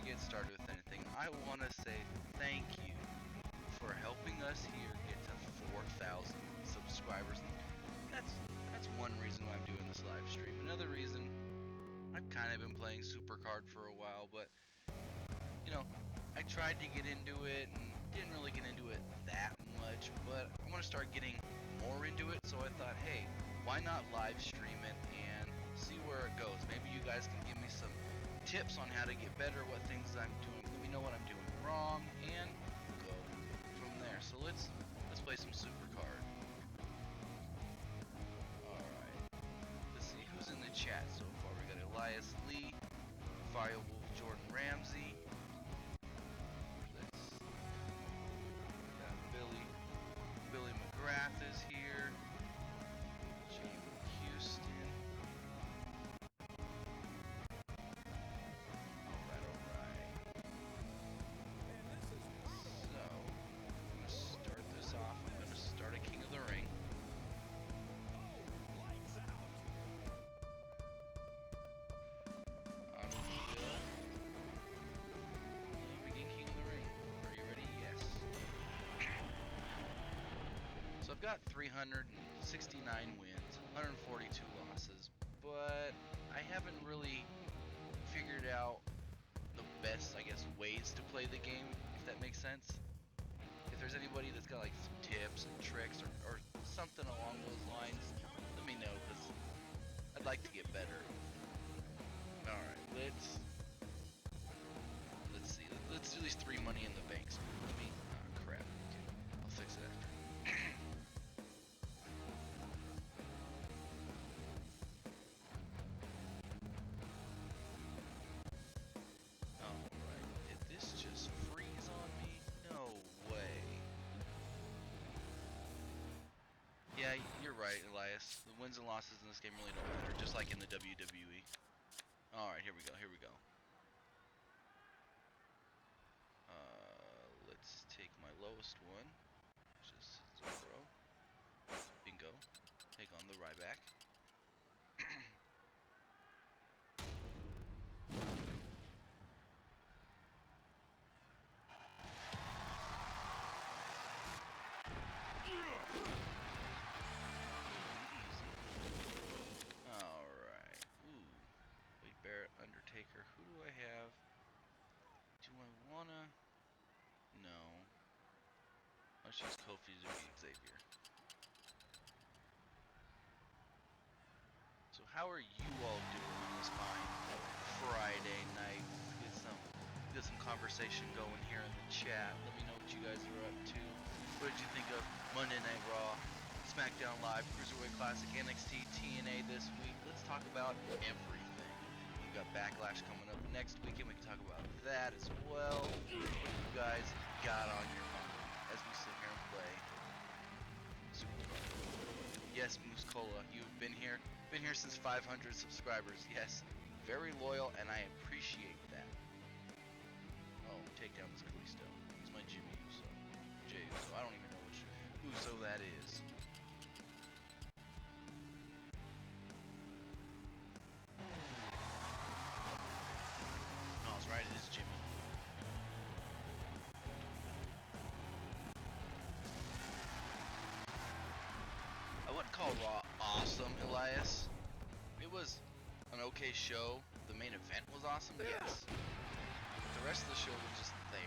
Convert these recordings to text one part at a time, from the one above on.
get started with anything, I want to say thank you for helping us here get to 4,000 subscribers. That's one reason why I'm doing this live stream. Another reason, I've kind of been playing SuperCard for a while, but you know, I tried to get into it and didn't really get into it that much, but I want to start getting more into it, so I thought, hey, why not live stream it and see where it goes? Maybe you guys can give me some tips on how to get better, what things I'm doing, let me know what I'm doing wrong, and go from there. So let's play some SuperCard. Alright, let's see who's in the chat so far. We got Elias Lee, Firewolf Jordan Ramsey, Billy McGrath is here. Jamie Houston. Alright. So, I'm gonna start this off. I'm gonna start a King of the Ring. On we go. And begin King of the Ring. Are you ready? Yes. So I've got 369 wins, 142 losses, but I haven't really figured out the best, I guess, ways to play the game, if that makes sense. If there's anybody that's got like some tips and tricks or something along those lines, let me know, because I'd like to get better. Alright, let's see. Let's do these 3 money in the banks. Let me, oh crap, okay. I'll fix it after. Alright, did this just freeze on me? No way. Yeah, you're right, Elias. The wins and losses in this game really don't matter, just like in the WWE. Alright, here we go. Let's take my lowest one, which is 0. Bingo. Take on the Ryback. Alright. Ooh. Wade Barrett, Undertaker. Who do I have? Do I wanna? No. Let's use Kofi to beat Xavier. So how are you all doing on this fine Friday night? Get some conversation going here in the chat. Let me know what you guys are up to. What did you think of Monday Night Raw, SmackDown Live, Cruiserweight Classic, NXT, TNA this week? Let's talk about everything. We've got Backlash coming up next weekend. We can talk about that as well. What you guys got on your mind as we sit here and play SuperCard? Yes, Moose Cola, you've been here since 500 subscribers. Yes, very loyal, and I appreciate that. Oh, take down this Kalisto. It's my Jimmy Uso. Jay Uso. I don't even know which Uso that is. No, I was right, it is Jimmy. I wouldn't call Raw awesome, Elias. It was an okay show. The main event was awesome, yes. But the rest of the show was just there.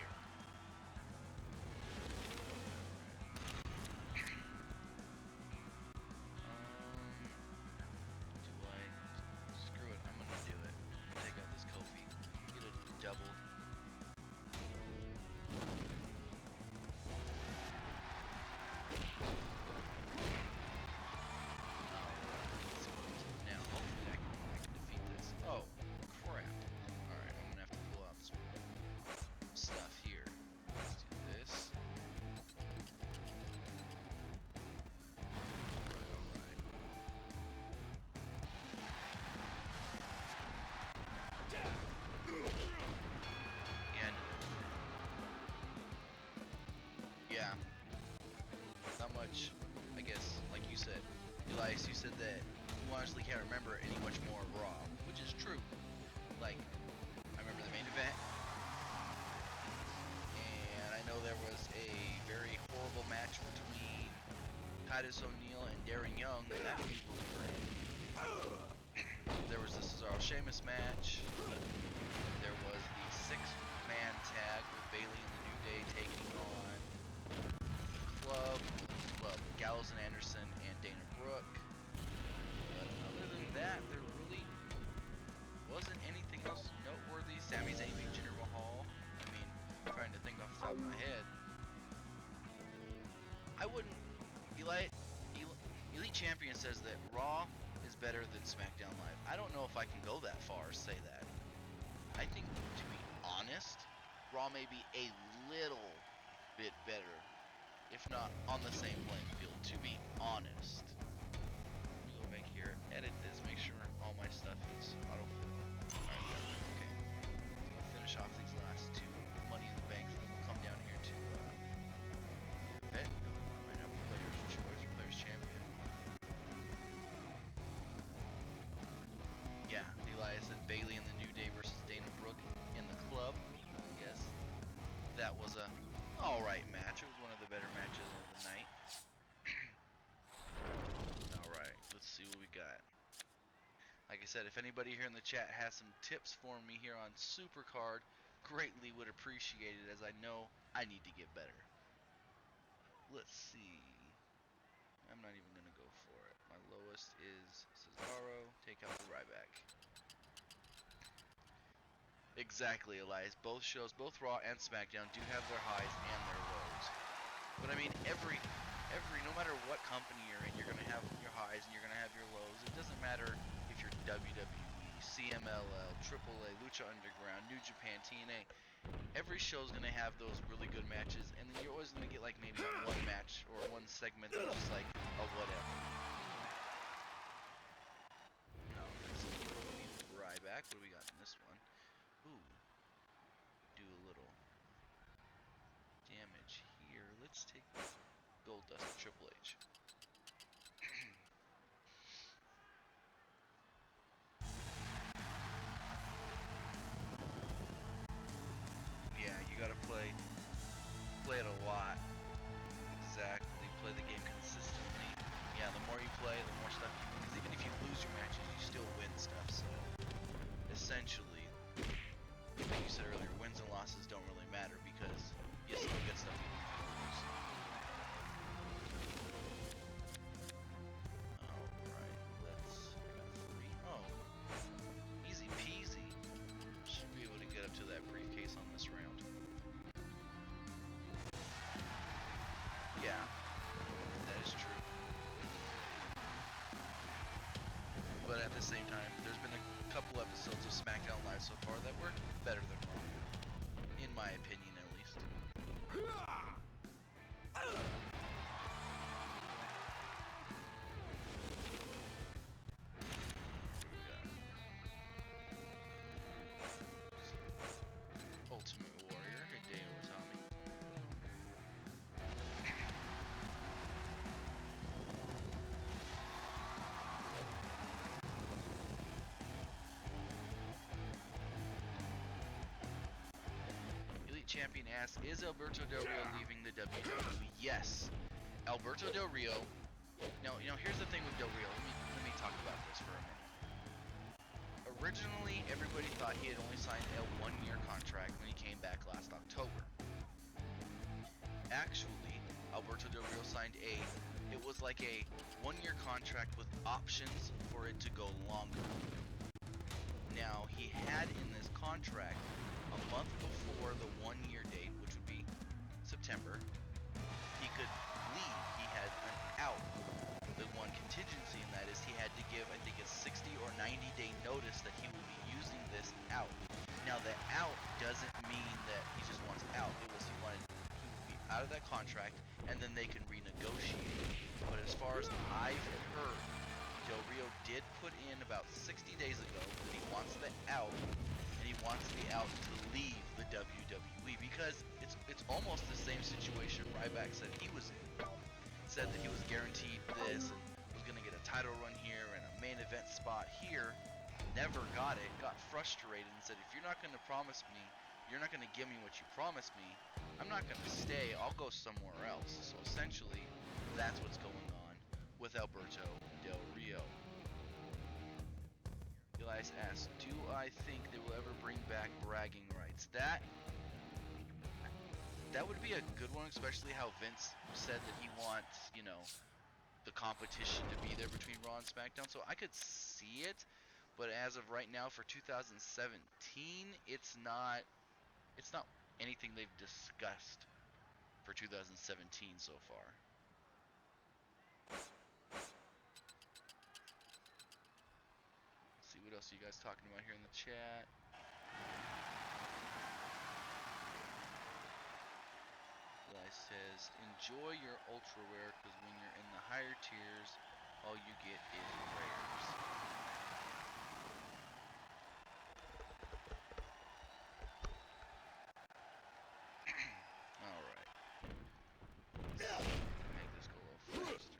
Screw it, I'm gonna do it. Take out this Kofi. Get it doubled. Oh, crap. Alright, I'm gonna have to pull out some stuff here. Let's do this. Alright. Yeah. Not much, I guess, like you said. Elias, you said that you honestly can't remember any much more Raw, which is true. Like, I remember the main event, know there was a very horrible match between Titus O'Neil and Darren Young, and that feud was great. There was the Cesaro-Sheamus match. There was the six-man tag with Bayley and the New Day taking on Club, well, Gallows and Anderson and Dana Brooke. But other than that, there really wasn't anything else noteworthy. Sami Zayn beat Jinder Mahal. I mean, I'm trying to think off the top of my head. I wouldn't. Elite Champion says that Raw is better than SmackDown Live. I don't know if I can go that far, say that. I think, to be honest, Raw may be a little bit better, if not on the same playing field, to be honest. Let me go back here, edit this, make sure all my stuff is autofill. Alright, okay. I'll finish off these last two Money in the Bank, then we'll come down here to bet. Right now, Player's Choice, Player's Champion. Yeah, Elias and Bayley in the New Day versus Dana Brooke in the Club. Yes, that was a alright match. It was one of the better matches of the night. Alright, let's see what we got. Like I said, if anybody here in the chat has some tips for me here on SuperCard, greatly would appreciate it, as I know I need to get better. Let's see. I'm not even going to go for it. My lowest is Cesaro. Take out the Ryback. Exactly, Elias. Both shows, both Raw and SmackDown, do have their highs and their lows. But I mean, no matter what company you're in, you're going to have your highs and you're going to have your lows. It doesn't matter if you're WWE, CMLL, AAA, Lucha Underground, New Japan, TNA. Every show's going to have those really good matches, and then you're always going to get like maybe one match or one segment that's just like a whatever. Now, let's see. We need Ryback. What do we got in this one? Ooh. Do a little damage here. Let's take Gold Dust to Triple H. Yeah, you gotta play it a lot. Exactly. Play the game consistently. Yeah, the more you play, the more stuff you win. Because even if you lose your matches, you still win stuff. So, essentially, like you said earlier, wins and losses don't really matter because you still get stuff even if you lose. Alright, I got 3. Oh, easy peasy. Should be able to get up to that briefcase on this round. Yeah, that is true. But at the same time, there's been a couple episodes of SmackDown Live so far that were better than Raw. In my opinion, at least. Ultimate Warrior, Hideo Itami. Elite Champion asks, is Alberto Del Rio leaving the WWE? Yes. Alberto Del Rio. Now, here's the thing with Del Rio. Let me talk about this for a minute. Originally, everybody thought he had only signed a 1-year contract when he came back last October. Actually, Alberto Del Rio signed it was like a 1-year contract with options for it to go longer. Now, he had in this contract a month before the 1-year date, which would be September, he could leave. He had an out. The one contingency in that is he had to give, I think, a 60 or 90-day notice that he will be using this out. Now, the out doesn't mean that he just wants out. It was he will be out of that contract, and then they can renegotiate. But as far as I've heard, Del Rio did put in about 60 days ago that he wants the out, and he wants the out to leave the WWE because it's almost the same situation Ryback said he was in. Said that he was guaranteed this and was going to get a title run here and a main event spot here. Never got it. Got frustrated and said, if you're not going to promise me you're not going to give me what you promised me, I'm not going to stay. I'll go somewhere else. So essentially, that's what's going on with Alberto Del Rio. Elias asks, do I think they will ever bring back bragging rights? That would be a good one, especially how Vince said that he wants, you know, the competition to be there between Raw and SmackDown. So I could see it, but as of right now for 2017, it's not anything they've discussed for 2017 so far. Let's see what else are you guys talking about here in the chat. Eli says, enjoy your ultra rare because when you're in the higher tiers, all you get is rares. Alright. Make this go a little faster.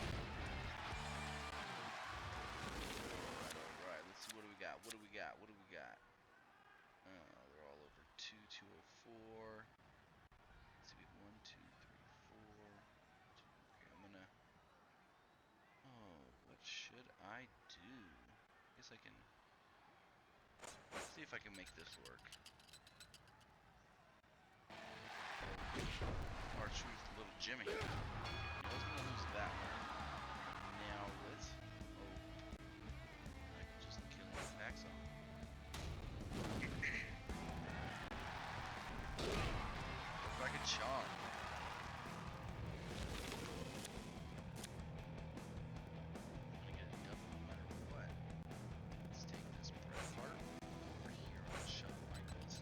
Alright. Let's see what do we got. What do we got? They're all over 204. Let's see, we have 1, 2, 3, 4. Okay, I'm gonna. Oh, what should I do? I guess I can. See if I can make this work. R-Truth, little Jimmy. I was gonna lose that one. Now let's hope I can just kill his packs off. If I could charm. I'm gonna get it done no matter what. Let's take this Bret Hart over here on Shawn Michaels.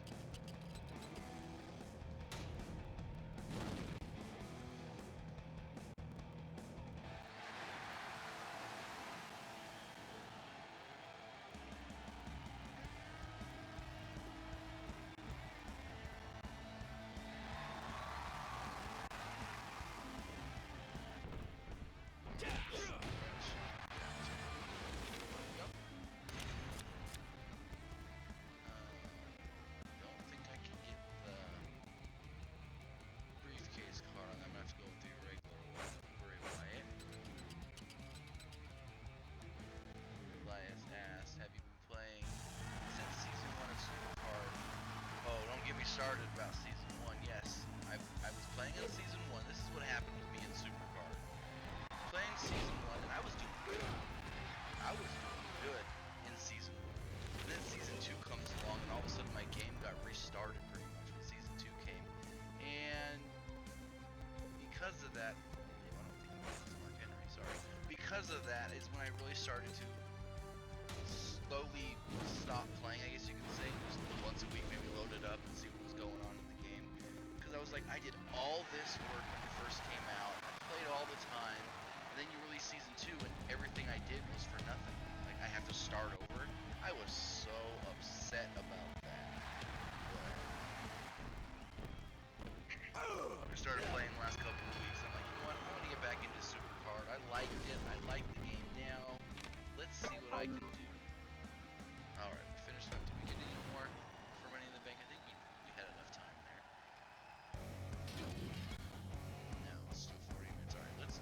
Don't think I can get the briefcase card on. I'm gonna have to go with the regular one. Bray Wyatt. Elias asks, have you been playing since season 1 of SuperCard? Oh, don't get me started about season 1. Yes, I was playing in season 1. This is what happened with me in SuperCard. Playing season 1, and I was doing good. In season 1. And then season 2 comes along, and all of a sudden my game got restarted pretty much when season 2 came. And because of that, I don't think it's Mark Henry, sorry. Because of that is when I really started to slowly stop playing, I guess you could say. Just once a week, maybe load it up and see what was going on in the game. Because I was like, I did all this work when it first came out. I played all the time. And then you release season 2, and everything I did was for nothing. Like, I have to start over. I was so upset about that. I started playing the last couple of weeks. I'm like, you know what? I want to get back into SuperCard. I liked it. I like the game now. Let's see what I can do. Alright, we finished up. Did we get any more for Money in the Bank? I think we had enough time there. No, it's still 40 minutes. Alright, let's.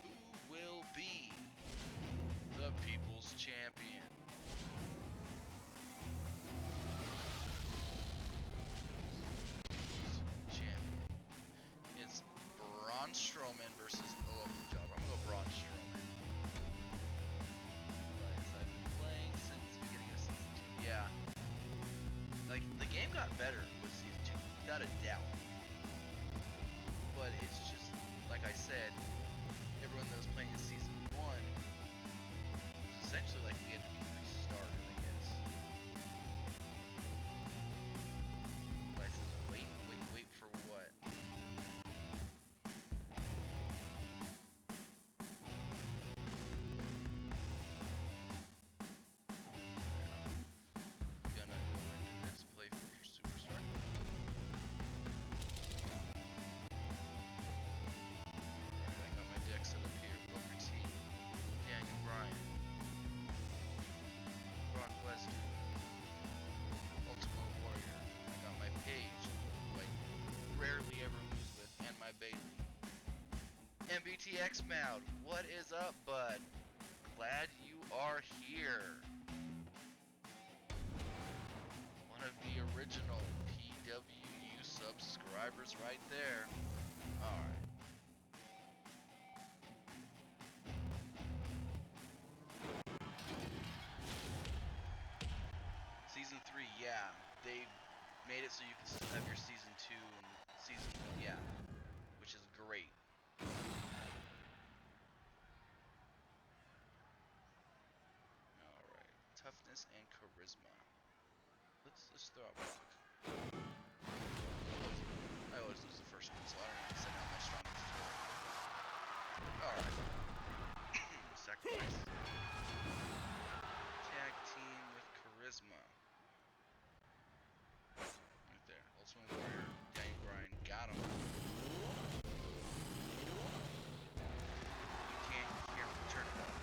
Who will be the People's Champion? It's Braun Strowman versus the local job. I'm gonna go Braun Strowman. I've been playing since the beginning of season 2. Yeah. Like, the game got better with season 2, without a doubt. But it's just, like I said, everyone that was playing in season 1 was essentially like we had to be restarted, I guess. But I said, wait for what? Gonna go into this, play for your superstar. Alright, I got my deck set up here, Booker T. ATX Mound, what is up, bud? Glad you are here. One of the original PWU subscribers right there. Alright. Season 3, yeah. They made it so you can still have your Season 2 and Season 1, yeah. Which is great. Alright. Toughness and charisma. Let's throw out Brock. I always lose the first one, so I don't even send out my strongest tool. Alright. Sacrifice. Tag team with charisma. Right there. Ultimate Warrior. Dang Brian. Got him. You can't hear him. Turn it up.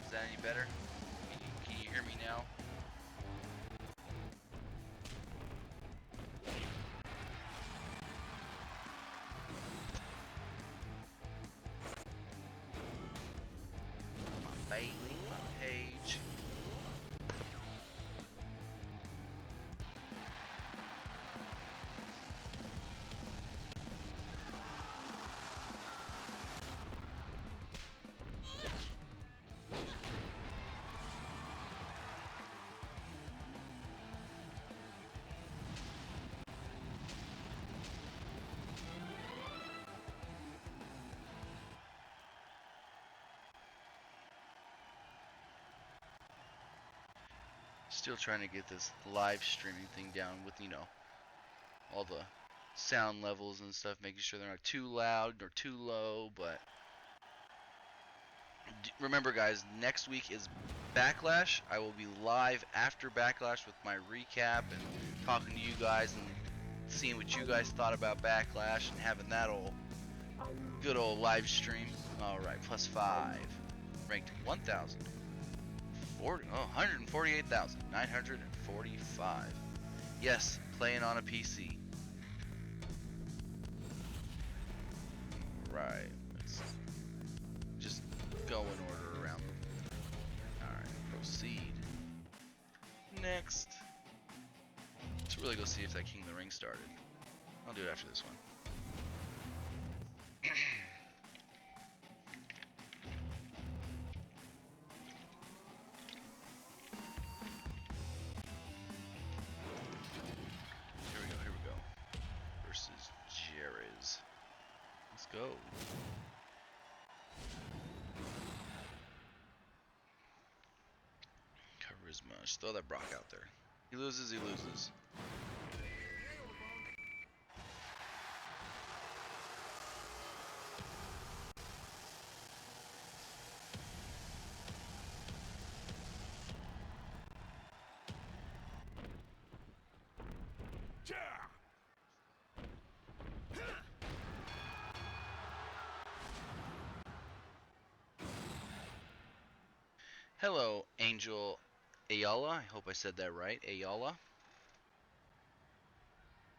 Is that any better? Can you hear me now? Bailey, my page. Still trying to get this live streaming thing down with, you know, all the sound levels and stuff, making sure they're not too loud or too low, but remember guys, next week is Backlash. I will be live after Backlash with my recap and talking to you guys and seeing what you guys thought about Backlash and having that good old live stream. Alright, +5. Ranked 1,000. 148,945. Yes, playing on a PC. Right. Let's just go in order around. Alright, proceed. Next. Let's really go see if that King of the Ring started. I'll do it after this one. Go. Charisma. Just throw that Brock out there. He loses, he loses. Hello, Angel Ayala. I hope I said that right. Ayala.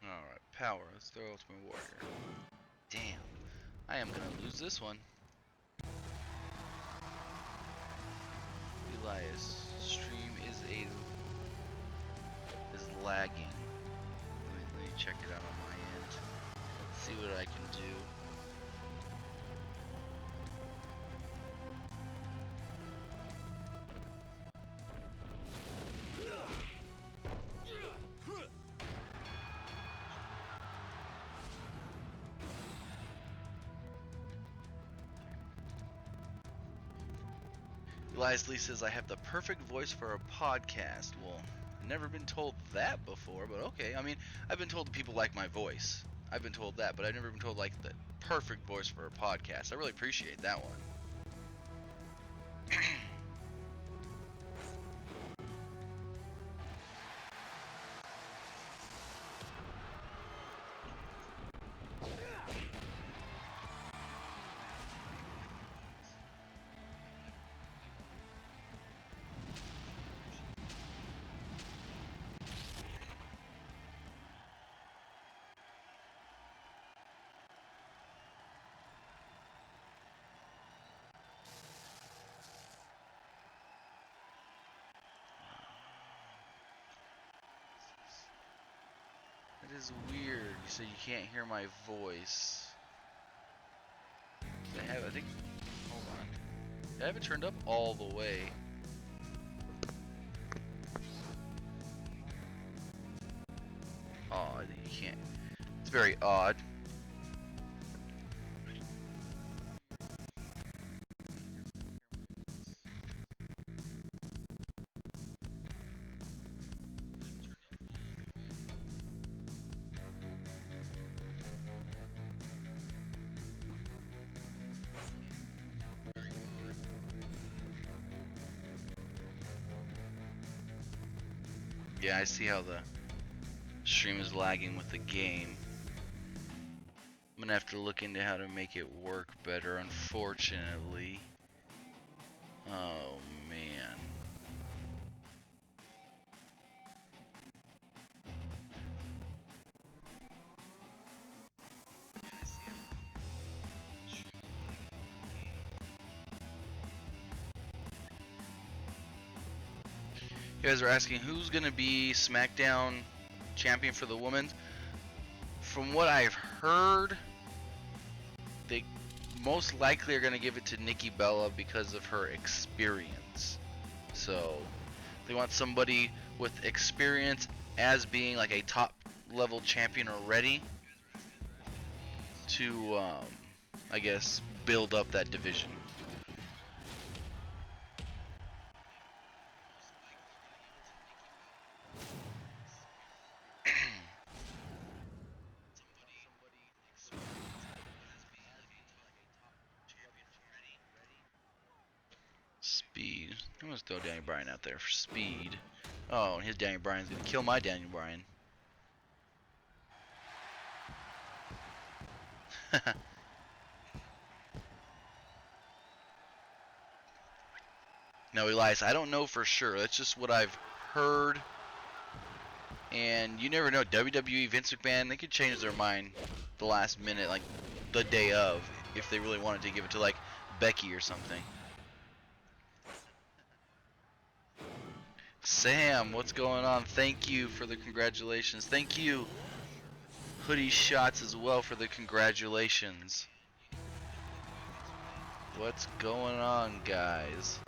Alright, power. Let's throw Ultimate Warrior. Damn. I am gonna lose this one. Elias. Stream is lagging. Let me check it out on my end. Let's see what I can do. Elias Lee says, I have the perfect voice for a podcast. Well, I've never been told that before, but okay. I mean, I've been told that people like my voice. I've been told that, but I've never been told, like, the perfect voice for a podcast. I really appreciate that one. is weird. You said you can't hear my voice. I think, hold on. I have it turned up all the way. Oh, you can't. It's very odd. Yeah, I see how the stream is lagging with the game. I'm gonna have to look into how to make it work better, unfortunately. Oh, man. You guys are asking who's gonna be SmackDown champion for the women. From what I've heard, they most likely are gonna give it to Nikki Bella because of her experience. So they want somebody with experience as being like a top level champion already to, I guess, build up that division. Speed. I'm gonna throw Daniel Bryan out there for speed. Oh, and his Daniel Bryan's gonna kill my Daniel Bryan. No, Elias, I don't know for sure. That's just what I've heard. And you never know. WWE, Vince McMahon, they could change their mind the last minute, like the day of, if they really wanted to give it to like Becky or something. Sam, what's going on? Thank you for the congratulations. Thank you, Hoodie Shots, as well, for the congratulations. What's going on, guys?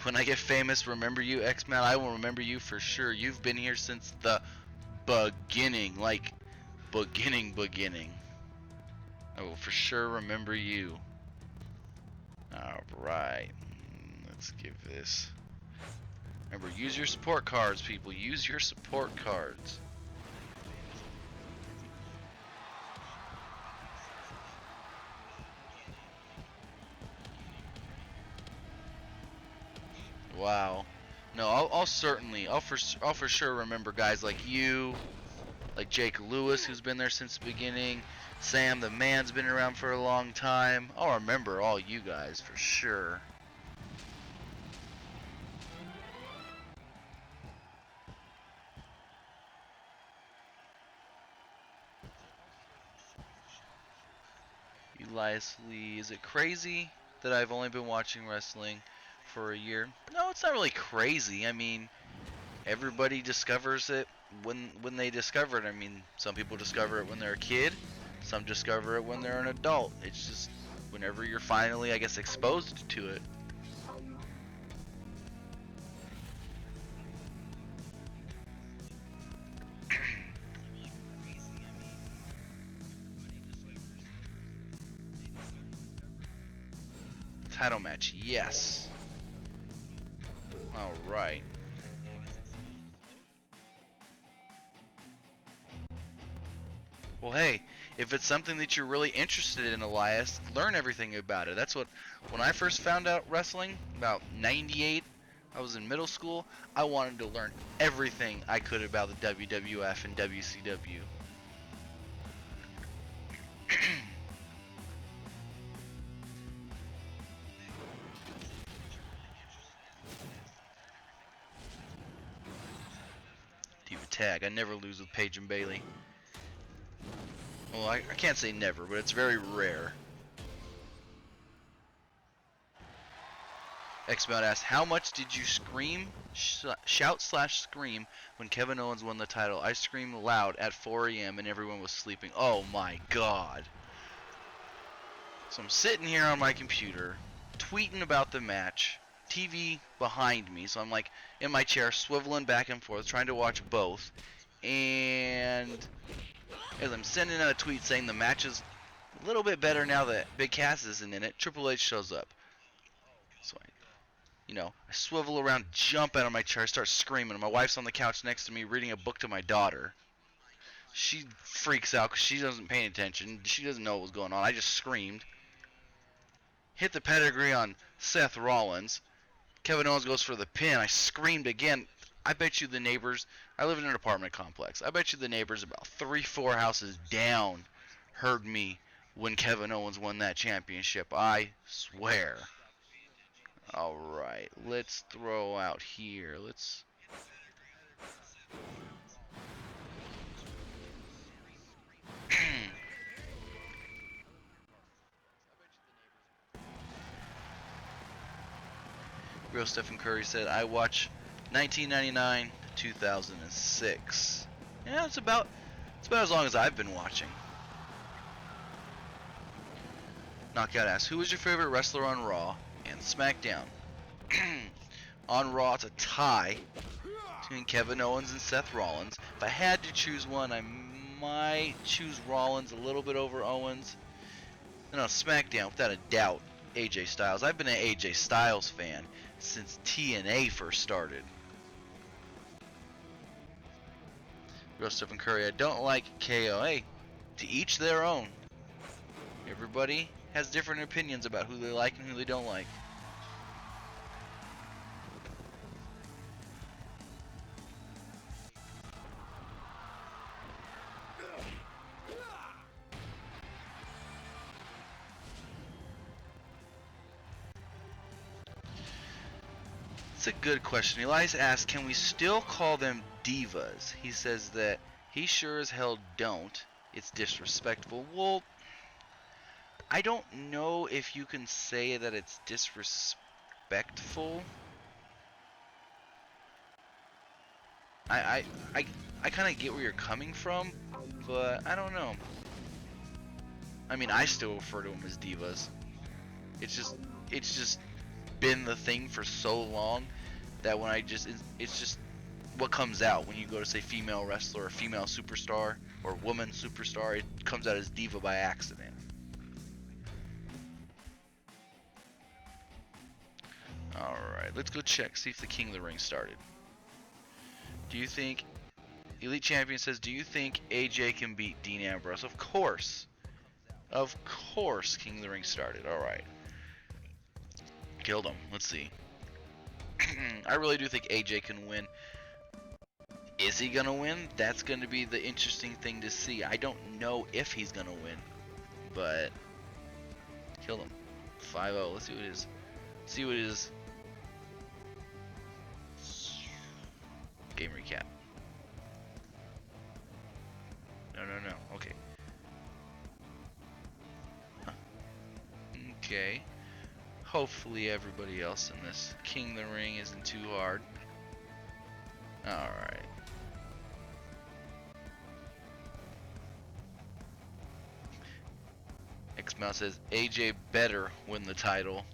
When I get famous, remember you, X-Man? I will remember you for sure. You've been here since the beginning, like beginning. I will for sure remember you. Alright, let's give this. Remember, use your support cards, people. Use your support cards. Wow. No, I'll for sure remember guys like you, like Jake Lewis, who's been there since the beginning. Sam, the man's been around for a long time. I'll remember all you guys for sure. Elias Lee, is it crazy that I've only been watching wrestling for a year? No, it's not really crazy. I mean, everybody discovers it when they discover it. I mean, some people discover it when they're a kid, some discover it when they're an adult. It's just whenever you're finally, I guess, exposed to it. Title match, yes. All right. Well, hey, if it's something that you're really interested in, Elias, learn everything about it. That's what, when I first found out wrestling, about 98, I was in middle school, I wanted to learn everything I could about the WWF and WCW. tag. I never lose with Paige and Bailey. Well, I can't say never, but it's very rare. X-Mount asks, how much did you scream, shout/scream when Kevin Owens won the title? I screamed loud at 4 a.m. and everyone was sleeping. Oh my god. So I'm sitting here on my computer, tweeting about the match, TV behind me, so I'm like in my chair swiveling back and forth trying to watch both, and as I'm sending out a tweet saying the match is a little bit better now that Big Cass isn't in it, Triple H shows up. So I swivel around, jump out of my chair, start screaming. My wife's on the couch next to me reading a book to my daughter. She freaks out because she doesn't pay attention. She doesn't know what was going on. I just screamed. Hit the pedigree on Seth Rollins. Kevin Owens goes for the pin. I screamed again. I bet you the neighbors, I live in an apartment complex. I bet you the neighbors about 3-4 houses down heard me when Kevin Owens won that championship. I swear. Alright, let's throw out here. Let's... Real Stephen Curry said, I watch 1999 to 2006. Yeah, it's about as long as I've been watching. Knockout asks, who was your favorite wrestler on Raw and SmackDown? On Raw, it's a tie between Kevin Owens and Seth Rollins. If I had to choose one, I might choose Rollins a little bit over Owens. And on SmackDown, without a doubt, AJ Styles. I've been an AJ Styles fan since TNA first started. Real Stephen Curry, I don't like KO. Hey, to each their own. Everybody has different opinions about who they like and who they don't like. It's a good question. Elias asks, can we still call them divas? He says that he sure as hell don't. It's disrespectful. Well, I don't know if you can say that it's disrespectful. I kind of get where you're coming from, but I don't know. I mean, I still refer to them as divas. It's just been the thing for so long that when it's just what comes out when you go to say female wrestler or female superstar or woman superstar. It comes out as diva by accident. Alright, let's go check, see if the King of the Ring started. Do you think, Elite Champion says, do you think AJ can beat Dean Ambrose? Of course. Of course King of the Ring started. Alright. Killed him. Let's see. I really do think AJ can win. Is he gonna win? That's gonna be the interesting thing to see. I don't know if he's gonna win, but killed him. 5-0. Let's see what it is. See what it is. Game recap. No. Okay. Huh. Okay. Hopefully everybody else in this King of the Ring isn't too hard. Alright. X-Mouse says AJ better win the title.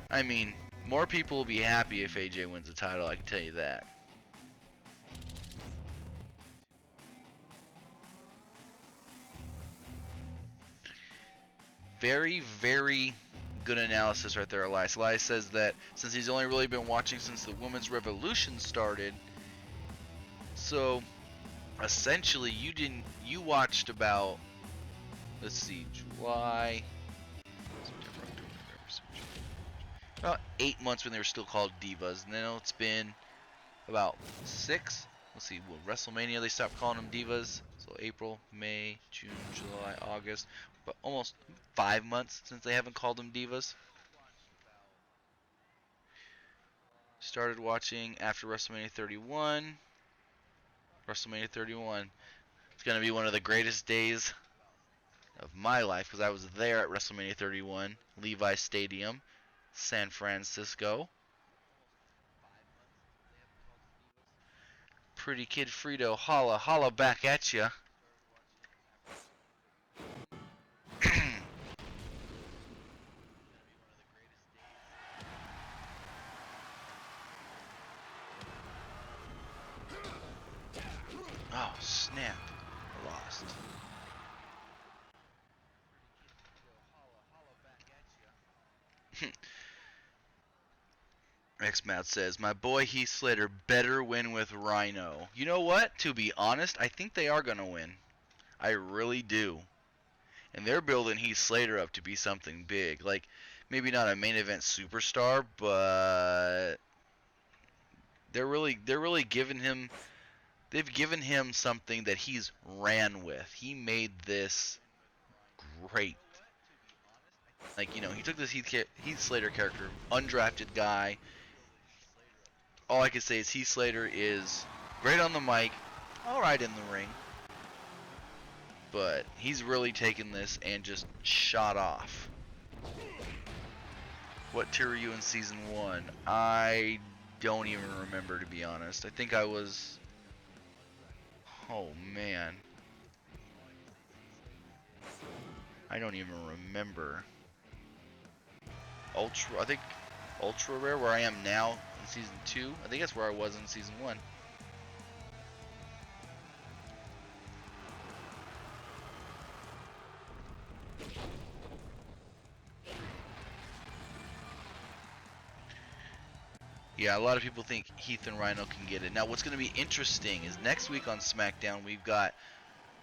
I mean, more people will be happy if AJ wins the title, I can tell you that. Very, very good analysis right there, Elias. Elias says that since he's only really been watching since the Women's Revolution started, so essentially you watched about, let's see, July, about 8 months when they were still called Divas, and then it's been about 6. Let's see, WrestleMania they stopped calling them Divas. So April, May, June, July, August, but almost 5 months since they haven't called them Divas. Started watching after WrestleMania 31. WrestleMania 31. It's going to be one of the greatest days of my life because I was there at WrestleMania 31, Levi Stadium, San Francisco. Pretty Kid Frito, holla, holla back at ya. Oh, snap. I lost. X-Mout says, my boy Heath Slater better win with Rhino. You know what? To be honest, I think they are going to win. I really do. And they're building Heath Slater up to be something big. Like, maybe not a main event superstar, but they're really giving him they've given him something that he's ran with. He made this great. Like, he took this Heath Slater character, undrafted guy. All I can say is Heath Slater is great on the mic, all right in the ring, but he's really taken this and just shot off. What tier were you in season 1? I don't even remember, to be honest. I think I was... Oh, man. I don't even remember. I think Ultra Rare, where I am now in season 2. I think that's where I was in season 1. Yeah, a lot of people think Heath and Rhino can get it. Now, what's going to be interesting is next week on SmackDown, we've got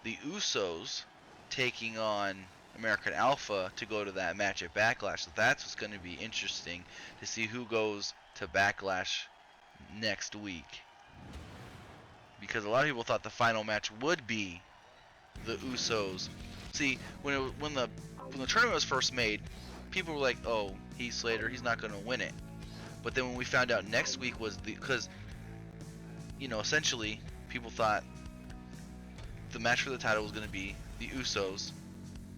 the Usos taking on American Alpha to go to that match at Backlash. So that's what's going to be interesting to see who goes to Backlash next week. Because a lot of people thought the final match would be the Usos. See, when the tournament was first made, people were like, "Oh, Heath Slater, he's not going to win it." But then when we found out next week was because essentially people thought the match for the title was going to be the Usos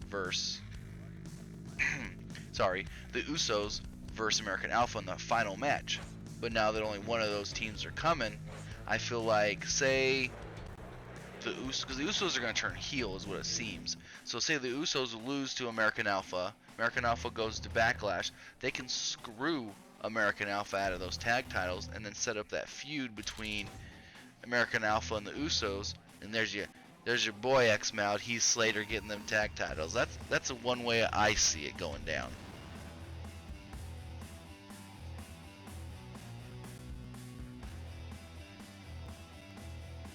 versus the Usos versus American Alpha in the final match. But now that only one of those teams are coming, I feel like, say the Usos, because the Usos are going to turn heel is what it seems. So say the Usos lose to American Alpha goes to Backlash, they can screw American Alpha out of those tag titles and then set up that feud between American Alpha and the Usos, and there's your boy X-Mout, Heath Slater getting them tag titles. That's a one way I see it going down.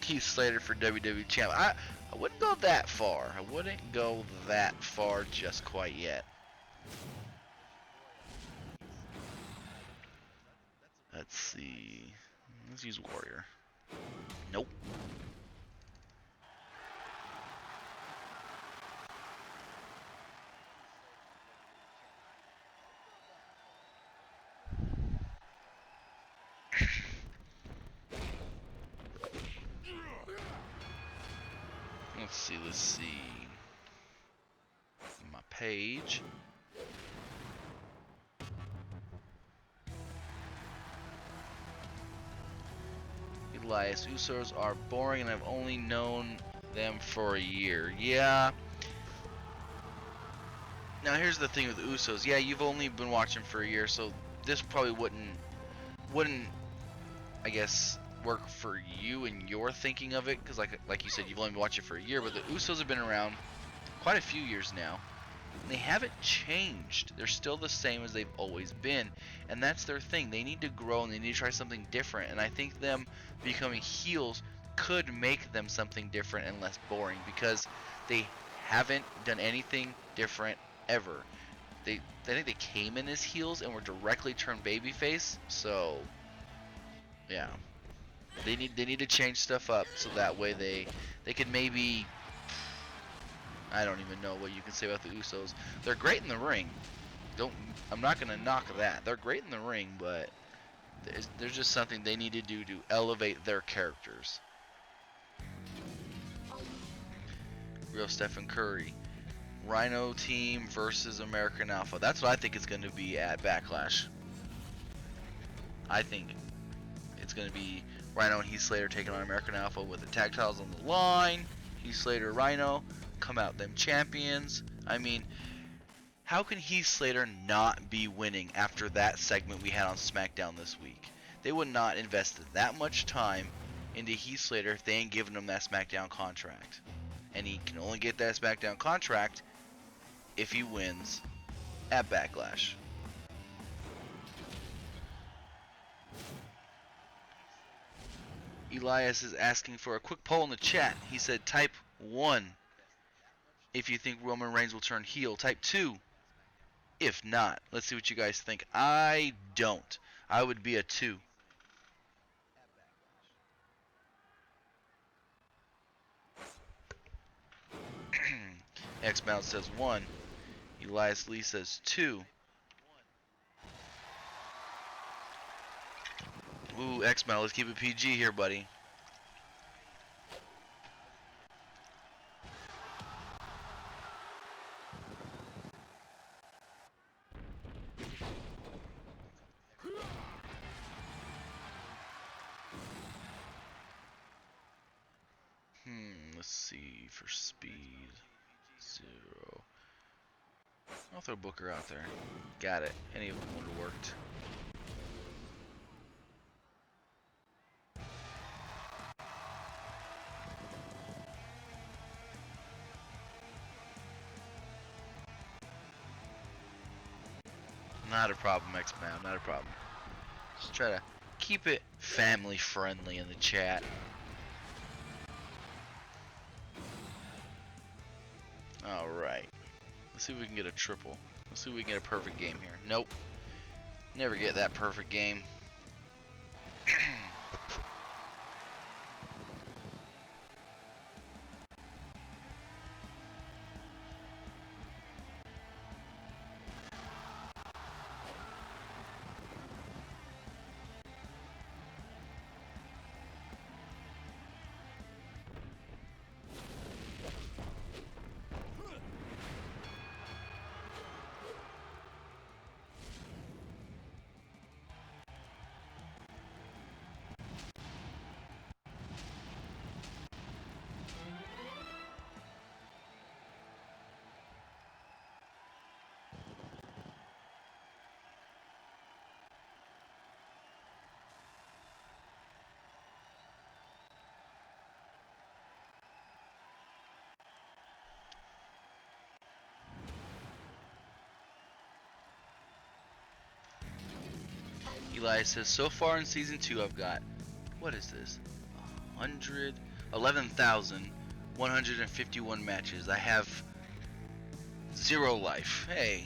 Heath Slater for WWE champ. I wouldn't go that far. I wouldn't go that far just quite yet. Let's see. Let's use Warrior. Nope. Let's see. My page. Elias, Usos are boring and I've only known them for a year. Yeah. Now here's the thing with the Usos. Yeah, you've only been watching for a year, so this probably wouldn't I guess work for you and your thinking of it, because like you said, you've only been watching for a year, but the Usos have been around quite a few years now. And they haven't changed. They're still the same as they've always been, and that's their thing. They need to grow and they need to try something different, and I think them becoming heels could make them something different and less boring, because they haven't done anything different ever. I think they came in as heels and were directly turned babyface, so yeah. They need to change stuff up so that way they could maybe, I don't even know what you can say about the Usos. They're great in the ring. I'm not gonna knock that. They're great in the ring, but There's just something they need to do to elevate their characters. Real Stephen Curry. Rhino team versus American Alpha. That's what I think it's going to be at Backlash. I think it's going to be Rhino and Heath Slater taking on American Alpha with the tag titles on the line. Heath Slater, Rhino, come out them champions. I mean, how can Heath Slater not be winning after that segment we had on SmackDown this week? They would not invest that much time into Heath Slater if they ain't giving him that SmackDown contract. And he can only get that SmackDown contract if he wins at Backlash. Elias is asking for a quick poll in the chat. He said type 1 if you think Roman Reigns will turn heel. Type 2 if not. Let's see what you guys think. I don't. I would be a 2. X-Mount says 1. Elias Lee says 2. Ooh, X-Mount, let's keep it PG here, buddy. Let's see, for speed, 0. I'll throw Booker out there. Got it. Any of them would have worked. Not a problem, X-Man, not a problem. Just try to keep it family friendly in the chat. Alright. Let's see if we can get a triple. Let's see if we can get a perfect game here. Nope. Never get that perfect game. Eli says, so far in season 2 I've got, what is this? 11,151 matches. I have 0 life. Hey.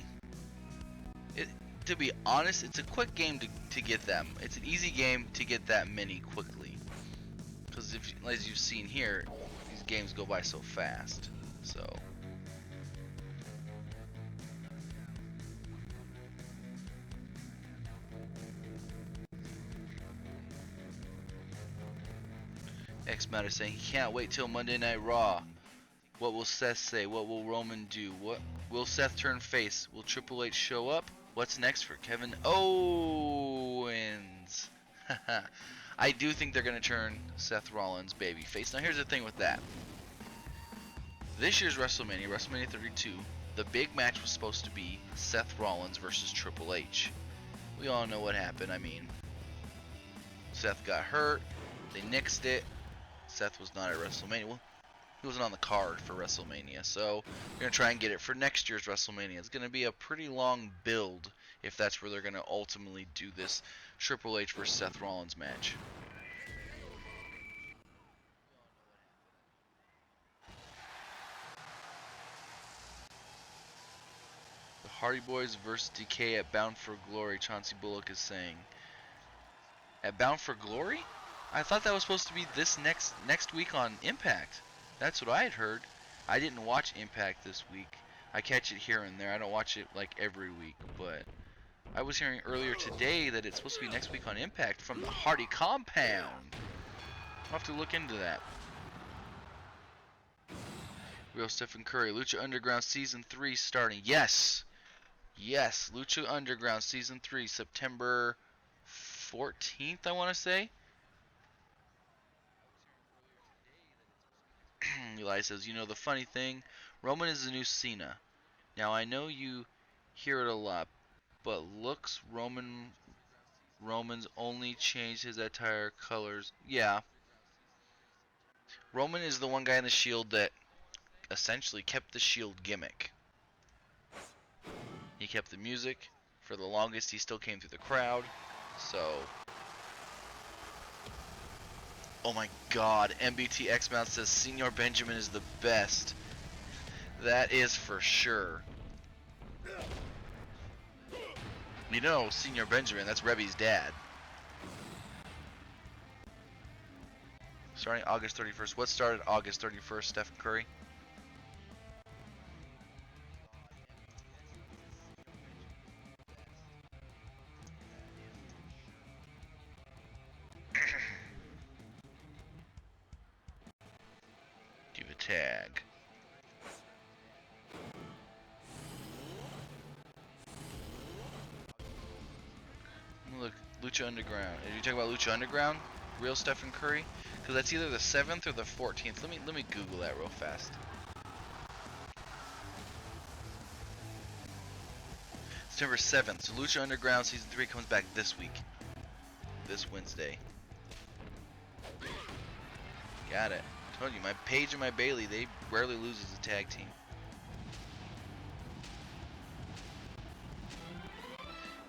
To be honest, it's a quick game to get them. It's an easy game to get that many quickly. Because as you've seen here, these games go by so fast. So... X-Matter saying he can't wait till Monday Night Raw. What will Seth say? What will Roman do? What will Seth turn face? Will Triple H show up? What's next for Kevin Owens? I do think they're going to turn Seth Rollins babyface. Now here's the thing with that. This year's WrestleMania, WrestleMania 32, the big match was supposed to be Seth Rollins versus Triple H. We all know what happened. I mean, Seth got hurt. They nixed it. Seth was not at WrestleMania. Well, he wasn't on the card for WrestleMania. So we're going to try and get it for next year's WrestleMania. It's going to be a pretty long build if that's where they're going to ultimately do this Triple H versus Seth Rollins match. The Hardy Boys versus DK at Bound for Glory, Chauncey Bullock is saying. At Bound for Glory? I thought that was supposed to be this next week on Impact. That's what I had heard. I didn't watch Impact this week. I catch it here and there. I don't watch it like every week, but I was hearing earlier today that it's supposed to be next week on Impact from the Hardy Compound. I'll have to look into that. Real Stephen Curry, Lucha Underground Season 3 starting. Yes! Yes, Lucha Underground Season 3, September 14th, I want to say. Eli says, you know the funny thing? Roman is the new Cena. Now, I know you hear it a lot, but looks Roman's only changed his attire colors. Yeah. Roman is the one guy in the Shield that essentially kept the Shield gimmick. He kept the music. For the longest, he still came through the crowd. So... Oh my god, MBT X-Mount says Senior Benjamin is the best. That is for sure. You know, Senior Benjamin, that's Rebby's dad. Starting August 31st. What started August 31st, Stephen Curry? Diva tag. Look, Lucha Underground. Are you talking about Lucha Underground? Real Stephen Curry? Because that's either the 7th or the 14th. Let me Google that real fast. September 7th. So Lucha Underground Season 3 comes back this week. This Wednesday. Got it. I told you, my Paige and my Bailey, they rarely lose as a tag team.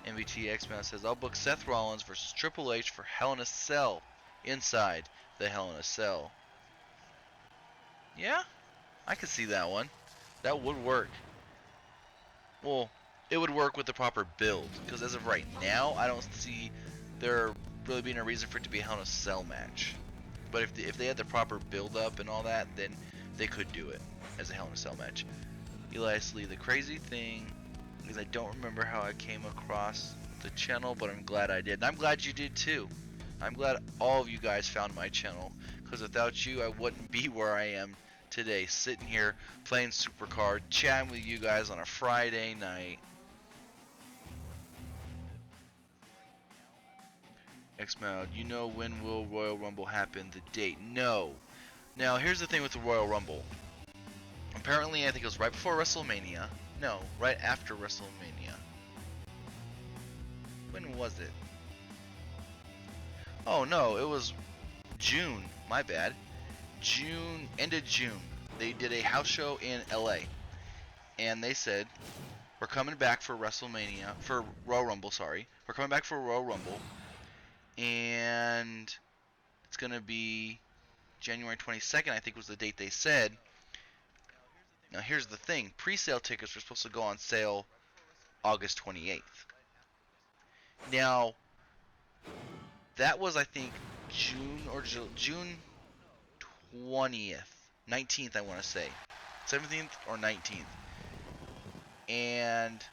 MVT X-Man says, I'll book Seth Rollins versus Triple H for Hell in a Cell inside the Hell in a Cell. Yeah, I could see that one. That would work. Well, it would work with the proper build, because as of right now, I don't see there really being a reason for it to be a Hell in a Cell match. But if they had the proper build up and all that, then they could do it as a Hell in a Cell match. Elias Lee, the crazy thing is I don't remember how I came across the channel, but I'm glad I did. And I'm glad you did too. I'm glad all of you guys found my channel, because without you, I wouldn't be where I am today, sitting here playing SuperCard, chatting with you guys on a Friday night. X-Mound, you know when will Royal Rumble happen? The date? No. Now, here's the thing with the Royal Rumble. Apparently, I think it was right before WrestleMania. No, right after WrestleMania. When was it? Oh no, it was June. My bad. June, end of June. They did a house show in LA. And they said, we're coming back for WrestleMania, for Royal Rumble, sorry. We're coming back for Royal Rumble. And it's going to be January 22nd, I think was the date they said. Now here's the thing, pre-sale tickets were supposed to go on sale August 28th. Now, that was I think June 20th, 19th I want to say, 17th or 19th. And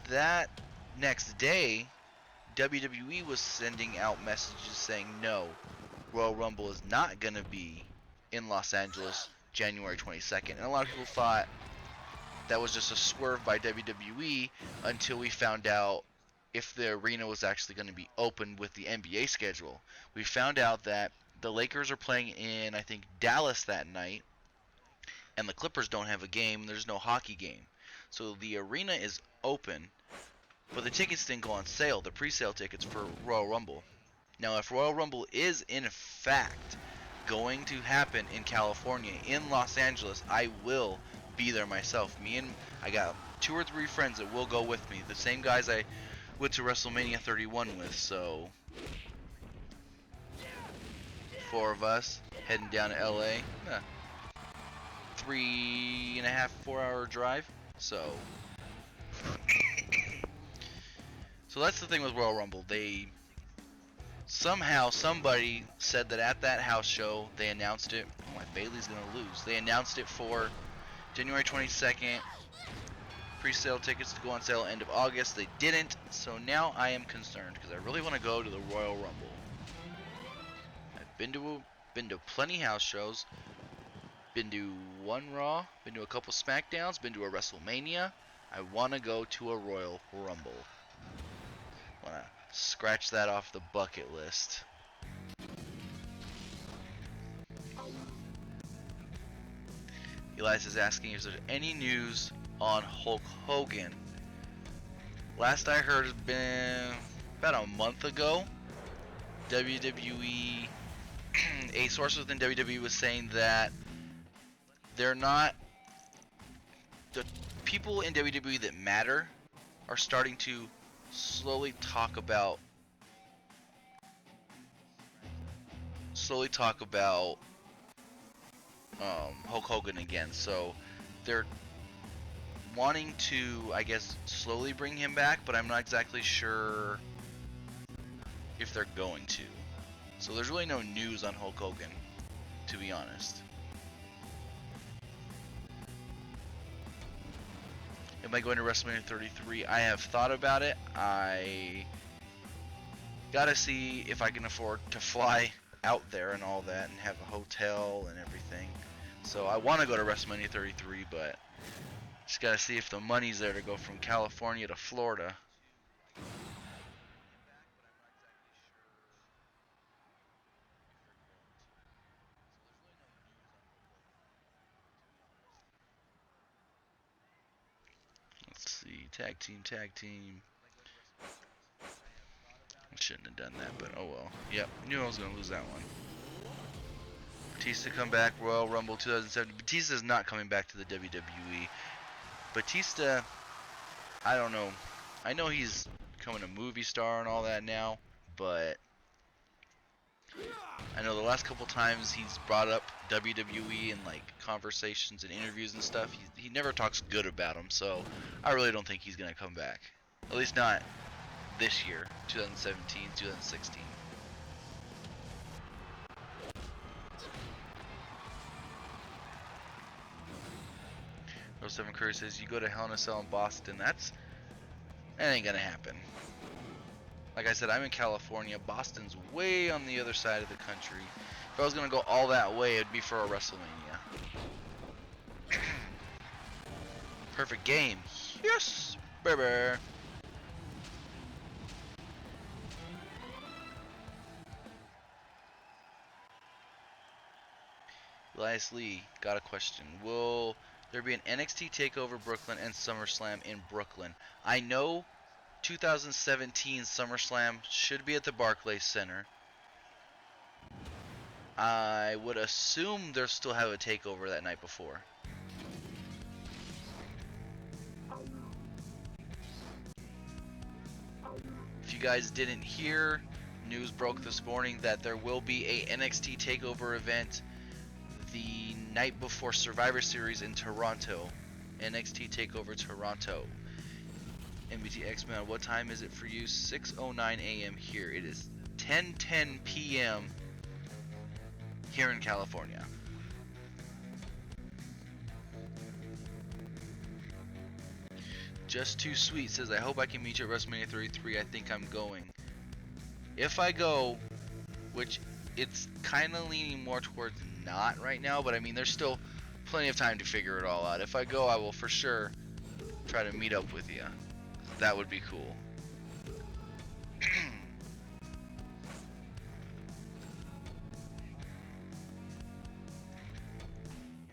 that next day, WWE was sending out messages saying no, Royal Rumble is not going to be in Los Angeles January 22nd. And a lot of people thought that was just a swerve by WWE until we found out if the arena was actually going to be open with the NBA schedule. We found out that the Lakers are playing in, I think, Dallas that night, and the Clippers don't have a game. There's no hockey game. So the arena is open, but the tickets didn't go on sale, the pre-sale tickets for Royal Rumble. Now, if Royal Rumble is in fact going to happen in California, in Los Angeles, I will be there myself. I got 2 or 3 friends that will go with me, the same guys I went to WrestleMania 31 with, so 4 of us heading down to LA. 3.5, 4 hour drive. So that's the thing with Royal Rumble. Somebody said that at that house show they announced it. Oh, my Bailey's gonna lose. They announced it for January 22nd. Pre-sale tickets to go on sale end of August. They didn't, so now I am concerned because I really want to go to the Royal Rumble. I've been to plenty house shows, been to one Raw, been to a couple SmackDowns, been to a WrestleMania. I want to go to a Royal Rumble. Want to scratch that off the bucket list. Elias is asking if there's any news on Hulk Hogan. Last I heard has been about a month ago. WWE, a source within WWE was saying that they're not, the people in WWE that matter are starting to slowly talk about Hulk Hogan again. So they're wanting to, I guess, slowly bring him back, but I'm not exactly sure if they're going to. So there's really no news on Hulk Hogan, to be honest. Am I going to WrestleMania 33? I have thought about it. I gotta see if I can afford to fly out there and all that and have a hotel and everything. So I want to go to WrestleMania 33, but just gotta see if the money's there to go from California to Florida. Let's see, tag team. I shouldn't have done that, but oh well. Yep, knew I was gonna lose that one. Batista come back, Royal Rumble 2007. Batista's not coming back to the WWE. Batista, I don't know. I know he's becoming a movie star and all that now, but I know the last couple times he's brought up WWE in like conversations and interviews and stuff, he never talks good about him, so I really don't think he's gonna come back. At least not this year, 2017, 2016. Rose 7 Curry says, you go to Hell in a Cell in Boston. That ain't gonna happen. Like I said, I'm in California. Boston's way on the other side of the country. If I was gonna go all that way, it'd be for a WrestleMania. Perfect game. Yes, baby. Elias Lee got a question. Will there be an NXT TakeOver Brooklyn and SummerSlam in Brooklyn? I know 2017 SummerSlam should be at the Barclays Center. I would assume they'll still have a TakeOver that night before. If you guys didn't hear, news broke this morning that there will be a NXT TakeOver event the night before Survivor Series in Toronto. NXT TakeOver Toronto. MBT X-Men, what time is it for you? 6:09 a.m. here. It is 10:10 p.m. here in California. Just Too Sweet says, I hope I can meet you at WrestleMania 33. I think I'm going. If I go, which it's kind of leaning more towards not right now, but I mean, there's still plenty of time to figure it all out. If I go, I will for sure try to meet up with you. That would be cool.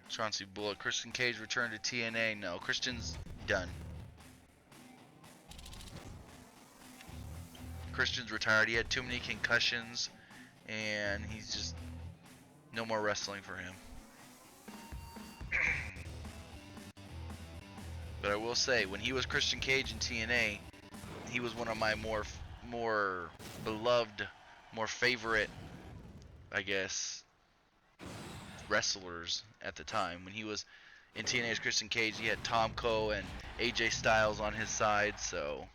Chauncey Bullock, Christian Cage returned to TNA. No, Christian's done. Christian's retired. He had too many concussions, and he's just no more wrestling for him. But I will say, when he was Christian Cage in TNA, he was one of my more beloved, more favorite, I guess, wrestlers at the time. When he was in TNA as Christian Cage, he had Tom Cole and AJ Styles on his side, so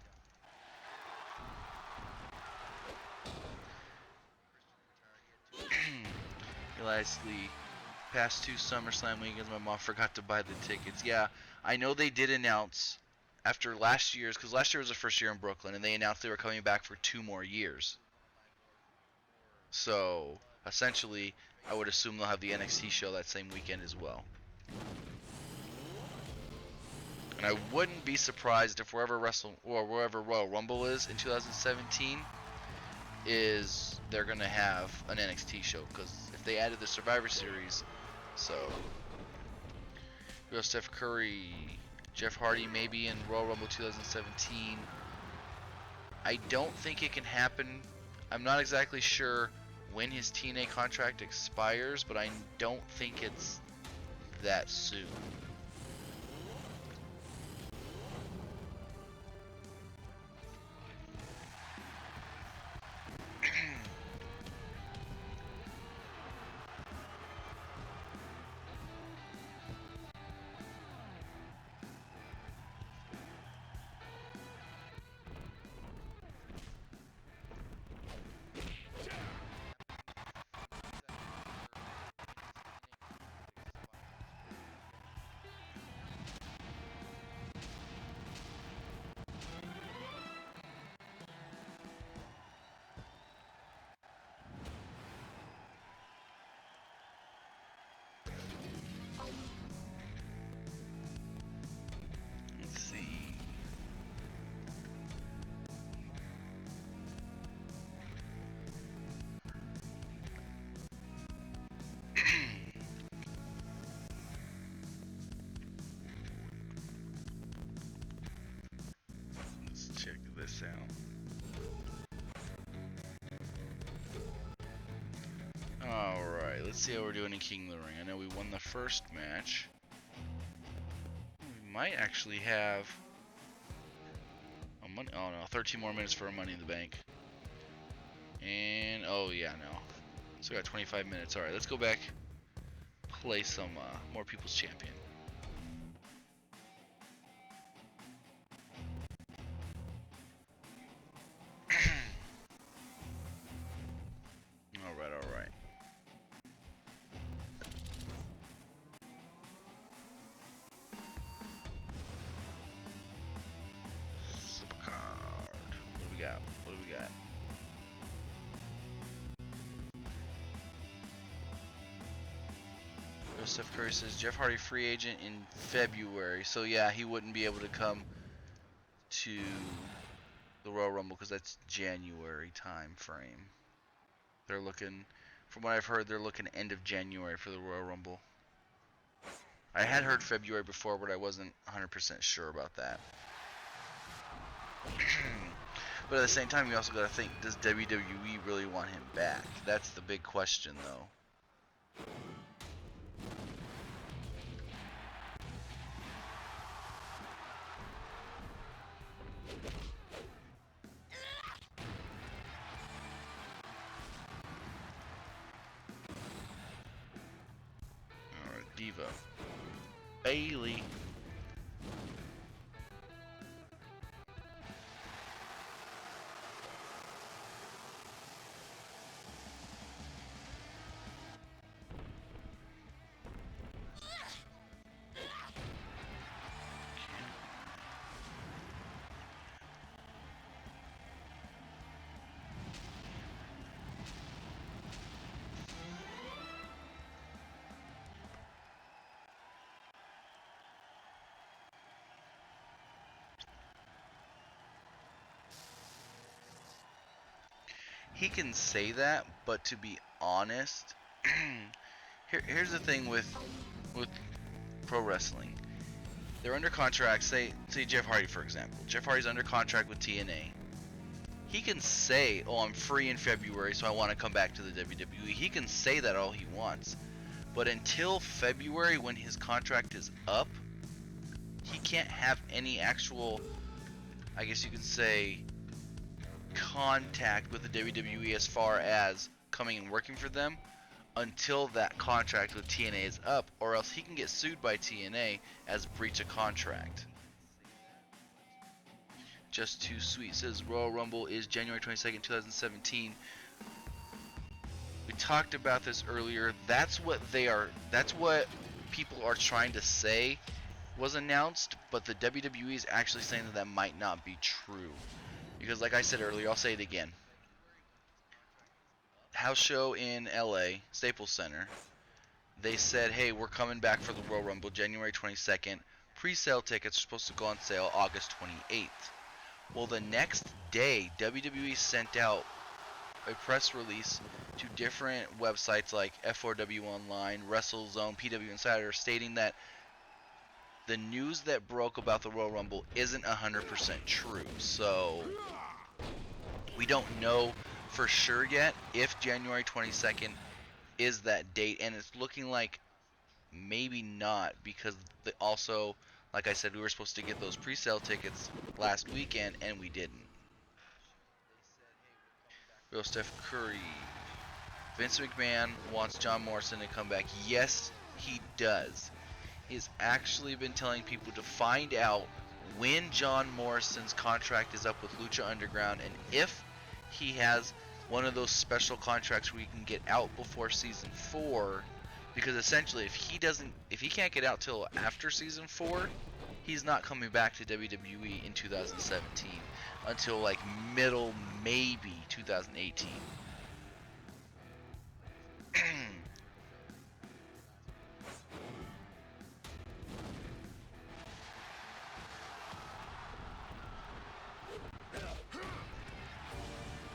Elias Lee, past two SummerSlam weekends, my mom forgot to buy the tickets. Yeah, I know they did announce after last year's, because last year was the first year in Brooklyn, and they announced they were coming back for 2 more years. So essentially, I would assume they'll have the NXT show that same weekend as well. And I wouldn't be surprised if wherever Royal Rumble is in 2017 is they're gonna have an NXT show, because if they added the Survivor Series, so we have Steph Curry, Jeff Hardy maybe in Royal Rumble 2017. I don't think it can happen. I'm not exactly sure when his TNA contract expires, but I don't think it's that soon. Let's see. Let's check this out. Alright, let's see how we're doing in King of the Ring. I know we won the first match. We might actually have a money. Oh no, 13 more minutes for a Money in the Bank. And oh yeah, no. So we got 25 minutes. Alright, let's go back, play some more People's Champion. Alright, alright. SuperCard. What do we got? What do we got? Steph Curry says Jeff Hardy free agent in February. So yeah, he wouldn't be able to come to the Royal Rumble because that's January time frame. They're looking, from what I've heard, they're looking end of January for the Royal Rumble. I had heard February before, but I wasn't 100% sure about that. But at the same time, you also got to think, does WWE really want him back? That's the big question, though. Alright, Diva. Bailey. He can say that, but to be honest, here's the thing with pro wrestling. They're under contract. Say Jeff Hardy, for example. Jeff Hardy's under contract with TNA. He can say, "Oh, I'm free in February, so I want to come back to the WWE." He can say that all he wants, but until February, when his contract is up, he can't have any actual, I guess you could say, contact with the WWE as far as coming and working for them until that contract with TNA is up, or else he can get sued by TNA as breach of contract. Just Too Sweet says Royal Rumble is January 22nd, 2017. We talked about this earlier. That's what people are trying to say was announced, but the WWE is actually saying that that might not be true. Because like I said earlier, I'll say it again. House show in LA, Staples Center. They said, hey, we're coming back for the Royal Rumble January 22nd. Pre-sale tickets are supposed to go on sale August 28th. Well, the next day, WWE sent out a press release to different websites like F4W Online, WrestleZone, PWU Insider, stating that the news that broke about the Royal Rumble isn't 100% true. So we don't know for sure yet if January 22nd is that date, and it's looking like maybe not, because also, like I said, we were supposed to get those pre-sale tickets last weekend and we didn't. Real Steph Curry. Vince McMahon wants John Morrison to come back. Yes, he does. He's actually been telling people to find out when John Morrison's contract is up with Lucha Underground, and if he has one of those special contracts where he can get out before season 4, because essentially if he can't get out till after season 4, he's not coming back to WWE in 2017 until like middle maybe 2018.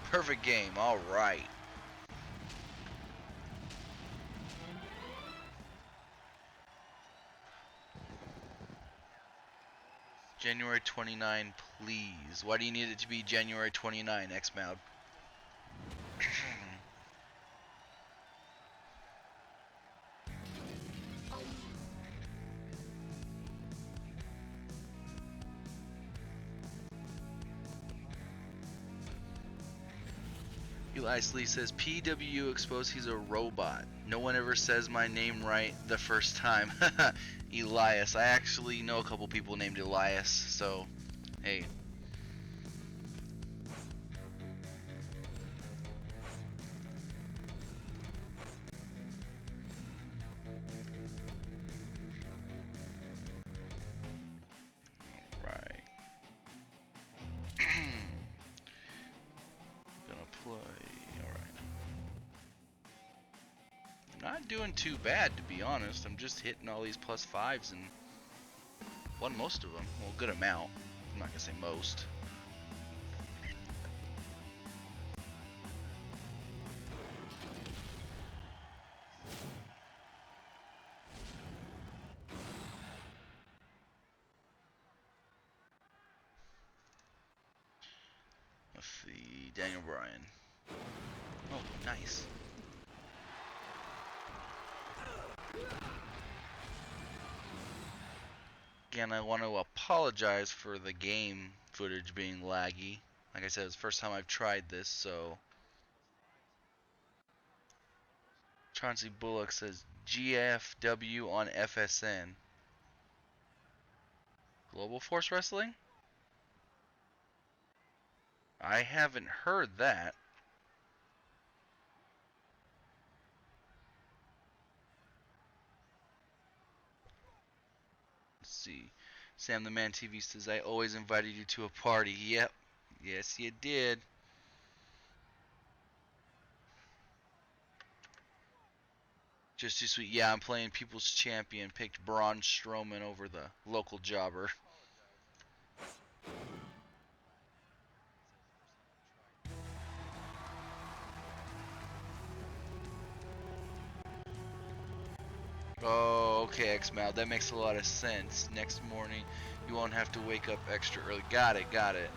Perfect game. All right. January 29, please. Why do you need it to be January 29, Xmoud? Elias Lee says, PWU exposed he's a robot. No one ever says my name right the first time. Elias. I actually know a couple people named Elias, so hey. Alright. Gonna play. Alright. Not doing too bad, to be honest. I'm just hitting all these plus 5s and won most of them. Well, good amount. I'm not gonna say most. Let's see. Daniel Bryan. Oh, nice. Again, I want to apologize for the game footage being laggy. Like I said, it's the first time I've tried this, so. Chauncey Bullock says GFW on FSN. Global Force Wrestling? I haven't heard that. Let's see. Sam the Man TV says, I always invited you to a party. Yep. Yes, you did. Just too sweet. Yeah, I'm playing People's Champion. Picked Braun Strowman over the local jobber. Oh, okay, Xmal. That makes a lot of sense. Next morning, you won't have to wake up extra early. Got it, got it.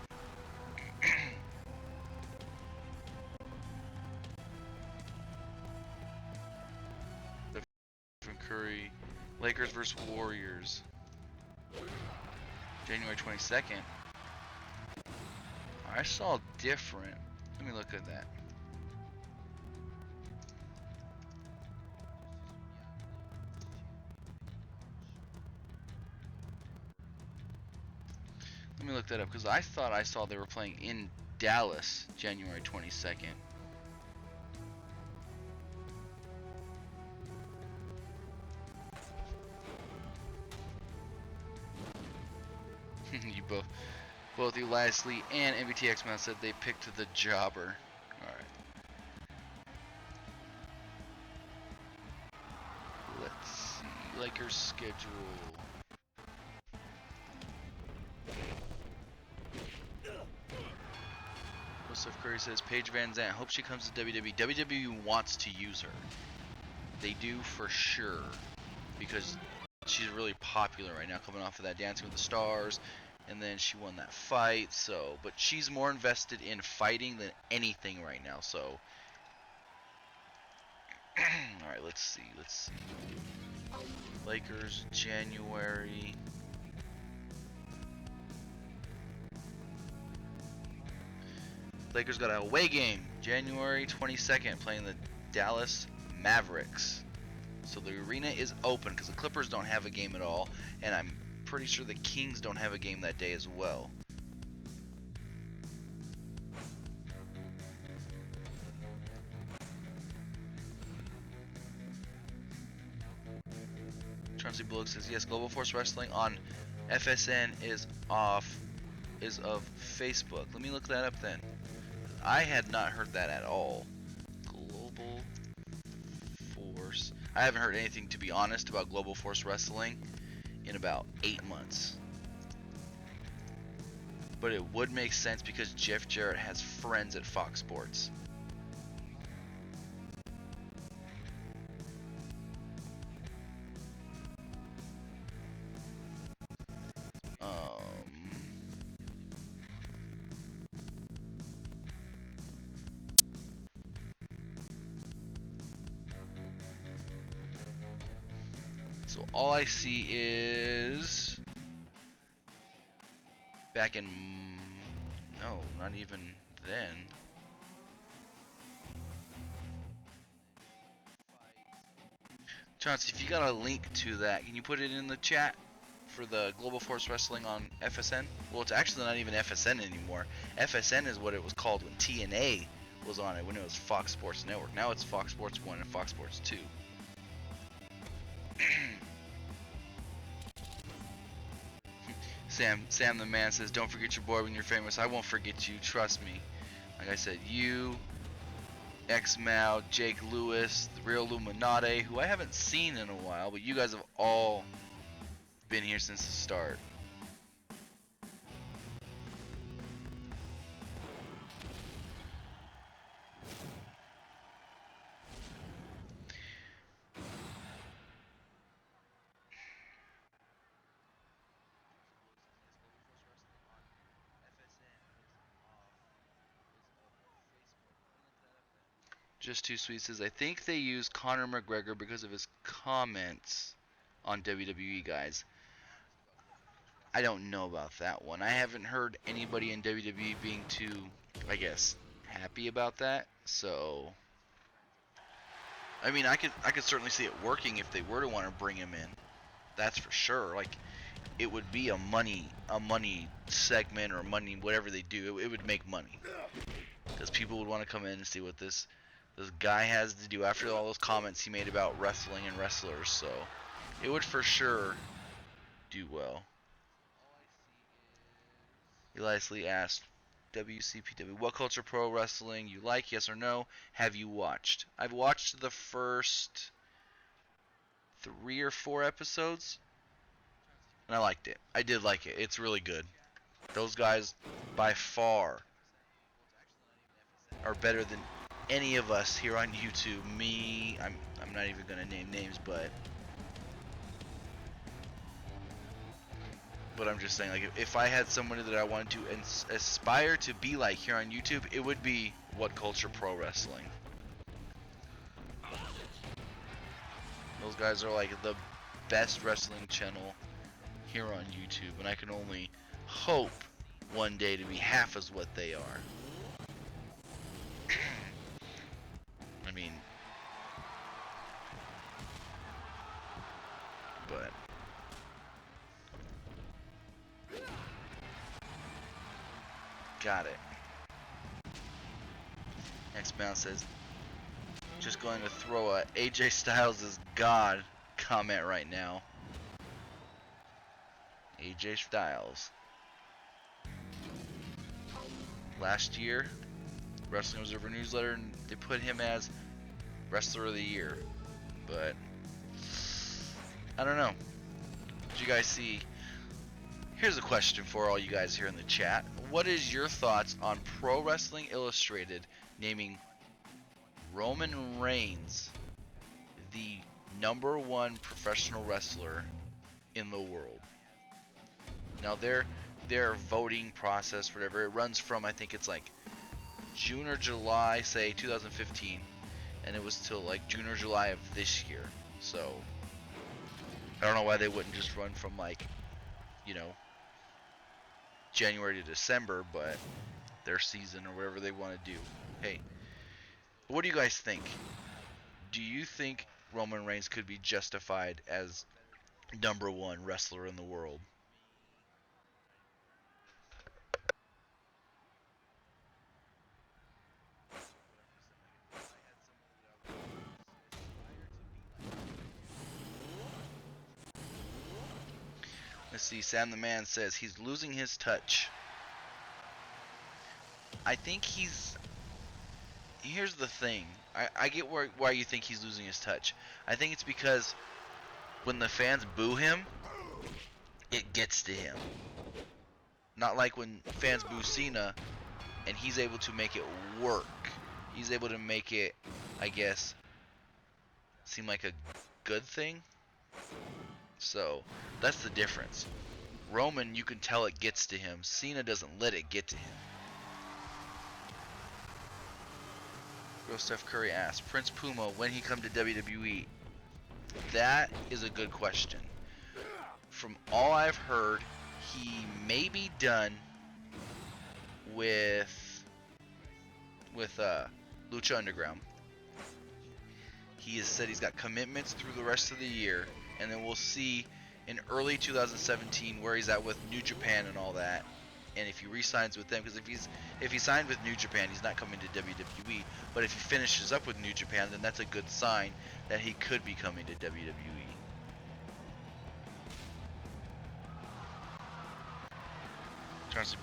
Curry, Lakers versus Warriors, January 22nd. I saw different. Let me look at that. Let me look that up because I thought I saw they were playing in Dallas, January 22nd. You both you Lashley and MBTX Man said they picked the jobber. Alright. Let's see. Lakers schedule. Joseph Curry says Paige Van Zandt. Hope she comes to WWE. WWE wants to use her. They do for sure. Because she's really popular right now, coming off of that Dancing with the Stars. And then she won that fight, so, but she's more invested in fighting than anything right now, so. Alright, let's see. Lakers, January. Lakers got a away game, January 22nd, playing the Dallas Mavericks. So the arena is open because the Clippers don't have a game at all, and I'm pretty sure the Kings don't have a game that day as well. Chauncey Bullock says yes. Global Force Wrestling on FSN is of Facebook. Let me look that up then. I had not heard that at all. Global Force. I haven't heard anything, to be honest, about Global Force Wrestling in about 8 months. But it would make sense because Jeff Jarrett has friends at Fox Sports. So all I see is back in, no, not even then. Chauncey, if you got a link to that, can you put it in the chat for the Global Force Wrestling on FSN? Well, it's actually not even FSN anymore. FSN is what it was called when TNA was on it, when it was Fox Sports Network. Now it's Fox Sports 1 and Fox Sports 2. Sam the man says, don't forget your boy when you're famous. I won't forget you, trust me. Like I said, you, X-Mal, Jake Lewis, the Real Illuminati, who I haven't seen in a while, but you guys have all been here since the start. Just Too Sweet says, I think they use Conor McGregor because of his comments on WWE guys. I don't know about that one. I haven't heard anybody in WWE being too, I guess, happy about that. So, I mean, I could certainly see it working if they were to want to bring him in. That's for sure. Like, it would be a money segment or money whatever they do. It would make money because people would want to come in and see what this guy has to do after all those comments he made about wrestling and wrestlers. So it would for sure do well. Elias Lee asked, WCPW, what culture pro wrestling you like, yes or no? Have you watched? I've watched the first 3 or 4 episodes, and I liked it. I did like it. It's really good. Those guys, by far, are better than any of us here on YouTube. Me, I'm not even gonna name names, but I'm just saying, like, if I had somebody that I wanted to aspire to be like here on YouTube, it would be What Culture Pro Wrestling. Those guys are like the best wrestling channel here on YouTube, and I can only hope one day to be half as what they are. I mean, but got it. X-Bound says, just going to throw a AJ Styles is God comment right now. AJ Styles. last year, Wrestling Observer newsletter, and they put him as Wrestler of the Year. But I don't know. Did you guys see? Here's a question for all you guys here in the chat. What is your thoughts on Pro Wrestling Illustrated naming Roman Reigns the #1 professional wrestler in the world? Now their voting process, whatever, it runs from, I think it's like June or July, say 2015, and it was till like June or July of this year. So I don't know why they wouldn't just run from like, you know, January to December, but their season or whatever they want to do. Hey, what do you guys think? Do you think Roman Reigns could be justified as #1 wrestler in the world? Let's see, Sam the Man says he's losing his touch. I think here's the thing. I get why you think he's losing his touch. I think it's because when the fans boo him, it gets to him. Not like when fans boo Cena and he's able to make it work. He's able to make it, I guess, seem like a good thing. So that's the difference. Roman, you can tell it gets to him. Cena doesn't let it get to him. Real Steph Curry asked, Prince Puma, when he come to WWE? That is a good question. From all I've heard, he may be done with Lucha Underground. He has said he's got commitments through the rest of the year, and then we'll see in early 2017 where he's at with New Japan and all that, and if he re-signs with them. Because if he signed with New Japan, he's not coming to WWE. But if he finishes up with New Japan, then that's a good sign that he could be coming to WWE.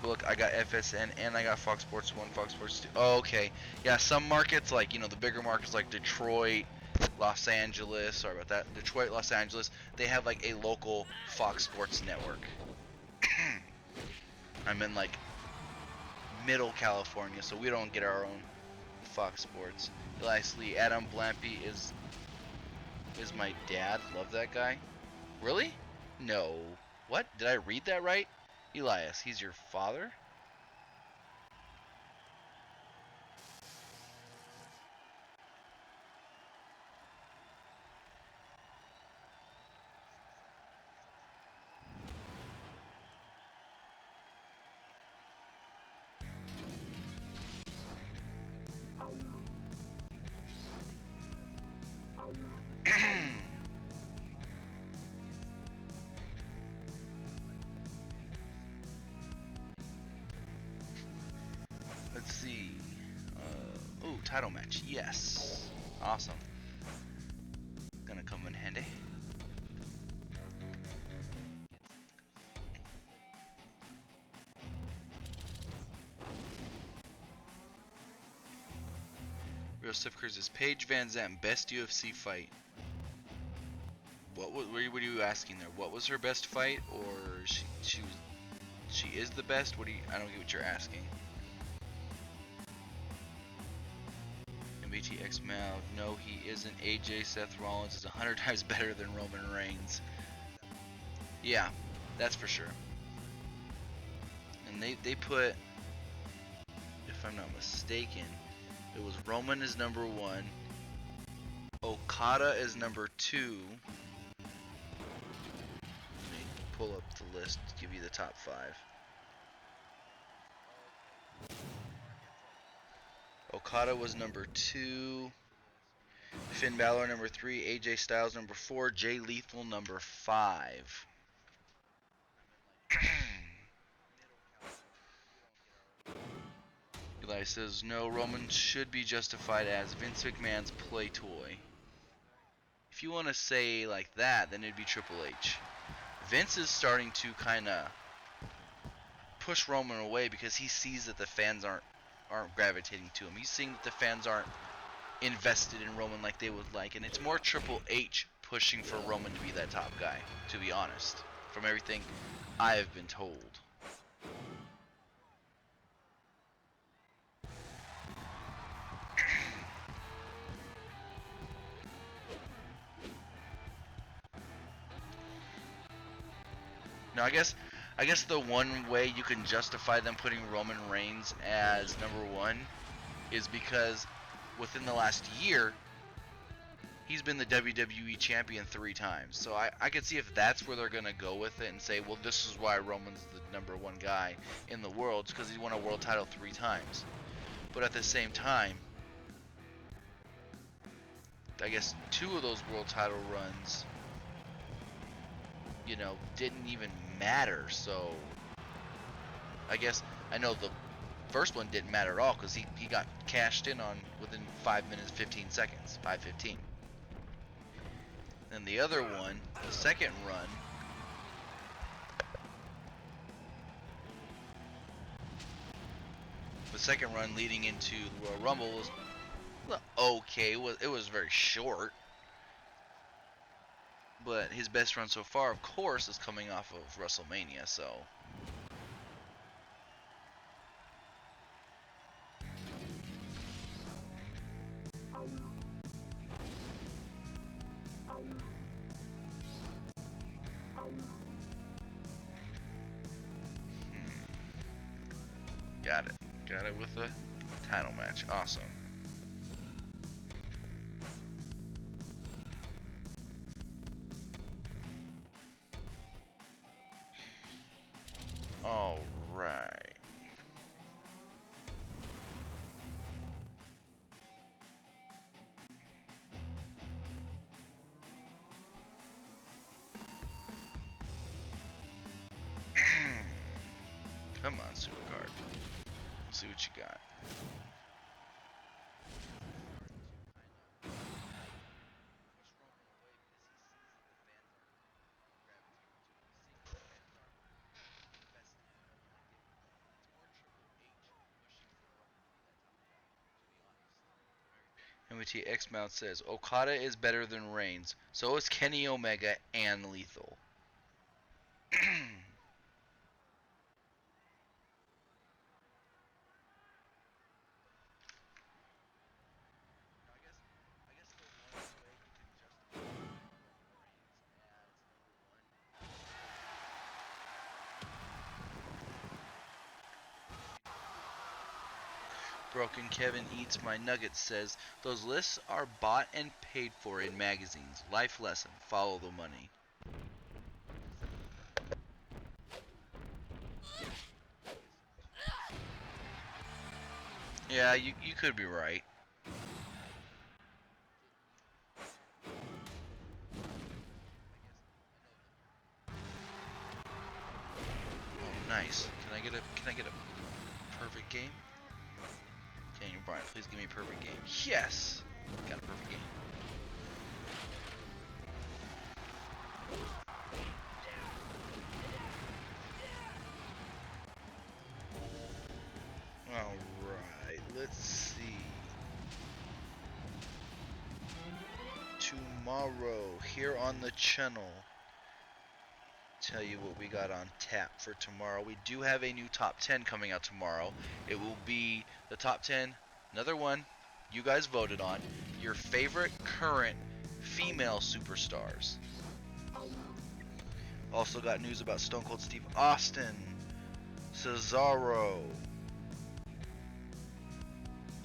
Look, I got FSN and I got Fox Sports 1, Fox Sports 2. Oh, okay. Yeah, some markets, like, you know, the bigger markets like Detroit, Los Angeles, sorry about that, Detroit, Los Angeles, they have like a local Fox Sports network. I'm in like middle California, so we don't get our own Fox Sports. Elias Lee, Adam Blampy is my dad. Love that guy. Really? No. What? Did I read that right? Elias, he's your father? Let's see. Ooh, title match. Yes. Awesome. Gonna come in handy. Real Steph Curry says Paige Van Zandt, best UFC fight. What were you asking there? What was her best fight, or she is the best? I don't get what you're asking. MBTX Mal, no, he isn't. AJ Seth Rollins is 100 times better than Roman Reigns. Yeah, that's for sure. And they put, if I'm not mistaken, it was Roman is #1, Okada is #2. Let me pull up the list to give you the top 5. Okada was #2, Finn Balor #3, AJ Styles #4, Jay Lethal #5. Eli says, no, Roman should be justified as Vince McMahon's play toy. If you want to say like that, then it'd be Triple H. Vince is starting to kind of push Roman away because he sees that the fans aren't gravitating to him. He's seeing that the fans aren't invested in Roman like they would like, and it's more Triple H pushing for Roman to be that top guy, to be honest, from everything I have been told. Now, I guess the one way you can justify them putting Roman Reigns as number one is because within the last year, he's been the WWE champion 3 times. So I could see if that's where they're going to go with it and say, well, this is why Roman's the number one guy in the world, because he won a world title 3 times. But at the same time, I guess 2 of those world title runs, you know, didn't even matter. So I guess I know the first one didn't matter at all because he got cashed in on within 5 minutes 15 seconds, 5:15. And the other one, the second run, leading into the Royal Rumble was okay. It was very short, but his best run so far, of course, is coming off of WrestleMania. So. Got it with a title match. Awesome. All right. Come on, SuperCard. Let's see what you got. MT X Mount says Okada is better than Reigns. So is Kenny Omega and Lethal. Broken Kevin Eats My Nuggets says, those lists are bought and paid for in magazines. Life lesson, follow the money. Yeah, you could be right. Oh, nice. Can I get a perfect game? Daniel Bryan, please give me a perfect game. Yes! Got a perfect game. Alright, let's see. Tomorrow, here on the channel, tell you what we got on tap for tomorrow. We do have a new top 10 coming out tomorrow. It will be the top 10, another one you guys voted on, your favorite current female superstars. Also got news about Stone Cold Steve Austin, Cesaro.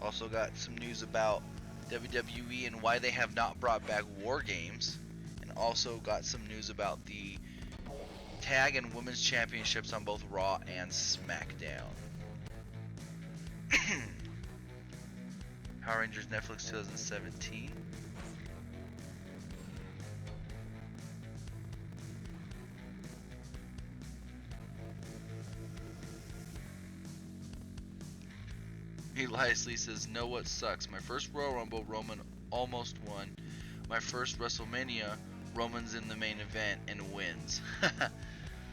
Also got some news about WWE and why they have not brought back War Games. And also got some news about the Tag and Women's Championships on both Raw and SmackDown. Power Rangers Netflix 2017. Elias Lee says, know what sucks? My first Royal Rumble, Roman almost won. My first WrestleMania, Roman's in the main event and wins.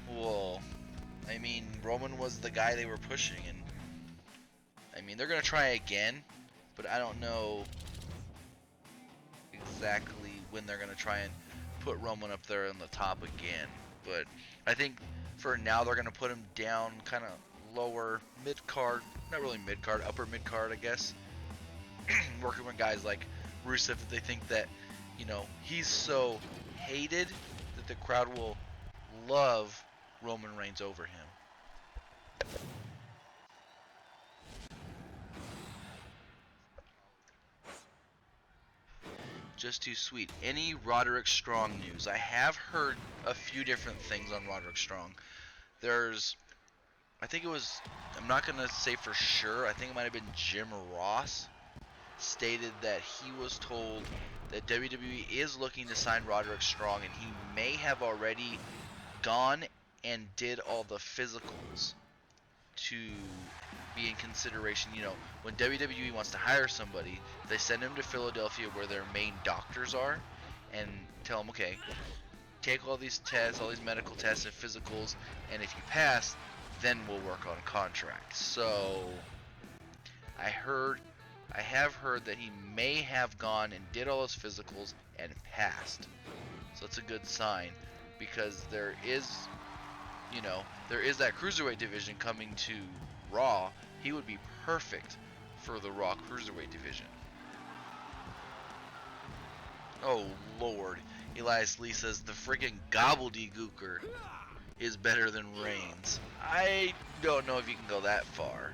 Well, I mean, Roman was the guy they were pushing, and I mean, they're going to try again, but I don't know exactly when they're going to try and put Roman up there on the top again. But I think for now they're going to put him down kind of lower mid-card, not really mid-card, upper mid-card, I guess. Working with guys like Rusev, if they think that, you know, he's so hated that the crowd will love Roman Reigns over him. Just too sweet. Any Roderick Strong news? I have heard a few different things on Roderick Strong. There's, I think it was, I'm not going to say for sure, I think it might have been Jim Ross stated that he was told that WWE is looking to sign Roderick Strong, and he may have already gone and did all the physicals to be in consideration. You know, when WWE wants to hire somebody, they send him to Philadelphia where their main doctors are and tell them, okay, take all these tests, all these medical tests and physicals, and if you pass, then we'll work on a contract. So I have heard that he may have gone and did all his physicals and passed. So it's a good sign, because there is, you know, there is that cruiserweight division coming to Raw. He would be perfect for the Raw cruiserweight division. Oh Lord, Elias Lee says the friggin' gobbledygooker is better than Reigns. I don't know if you can go that far.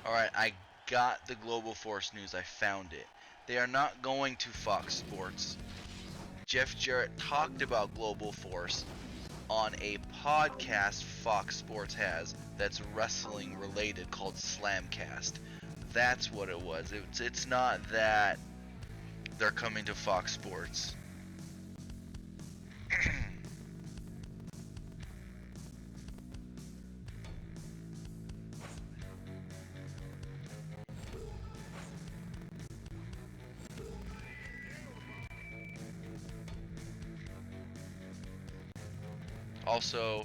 Alright, I got the Global Force news. I found it. They are not going to Fox Sports. Jeff Jarrett talked about Global Force on a podcast Fox Sports has that's wrestling related called Slamcast. That's what it was. It's not that they're coming to Fox Sports. Also,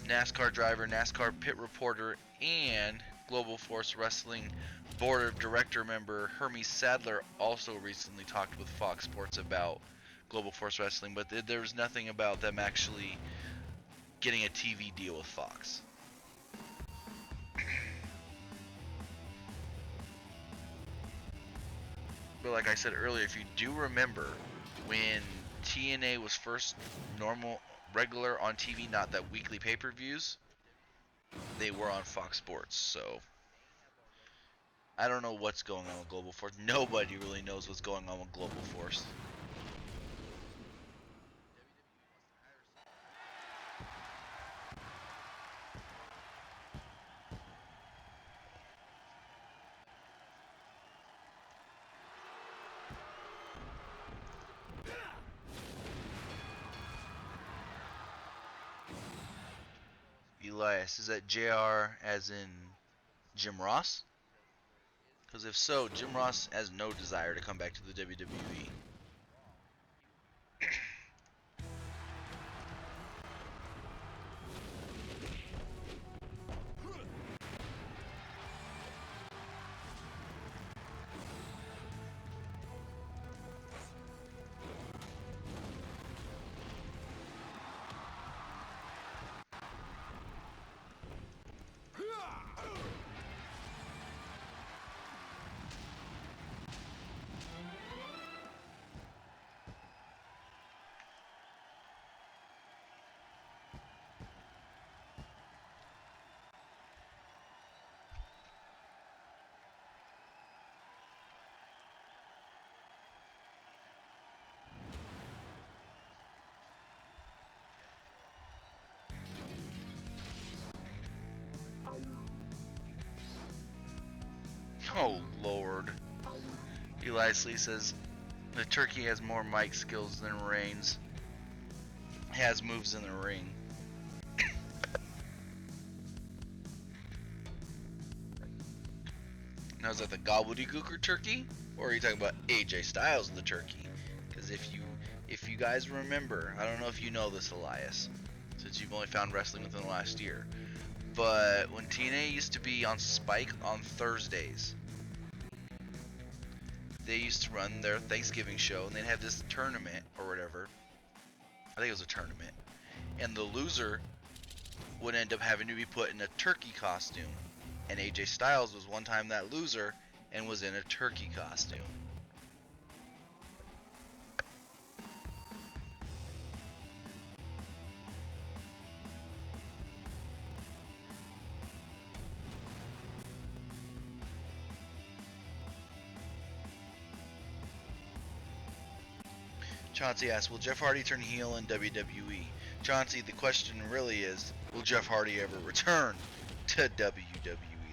NASCAR driver, NASCAR pit reporter, and Global Force Wrestling Board of Director member Hermes Sadler also recently talked with Fox Sports about Global Force Wrestling, but there was nothing about them actually getting a TV deal with Fox. But like I said earlier, if you do remember when TNA was first regular on TV, not that weekly pay-per-views, they were on Fox Sports. So I don't know what's going on with Global Force. Nobody really knows what's going on with Global Force. Elias, is that JR as in Jim Ross? Because if so, Jim Ross has no desire to come back to the WWE. Oh, Lord. Eli Lee says, the turkey has more mic skills than Reigns has moves in the ring. Now, is that the gobbledygooker turkey? Or are you talking about AJ Styles the turkey? Because if you guys remember, I don't know if you know this, Elias, since you've only found wrestling within the last year, but when TNA used to be on Spike on Thursdays, they used to run their Thanksgiving show, and they'd have this tournament or whatever. I think it was a tournament. And the loser would end up having to be put in a turkey costume. And AJ Styles was one time that loser and was in a turkey costume. Chauncey asks, will Jeff Hardy turn heel in WWE? Chauncey, the question really is, will Jeff Hardy ever return to WWE?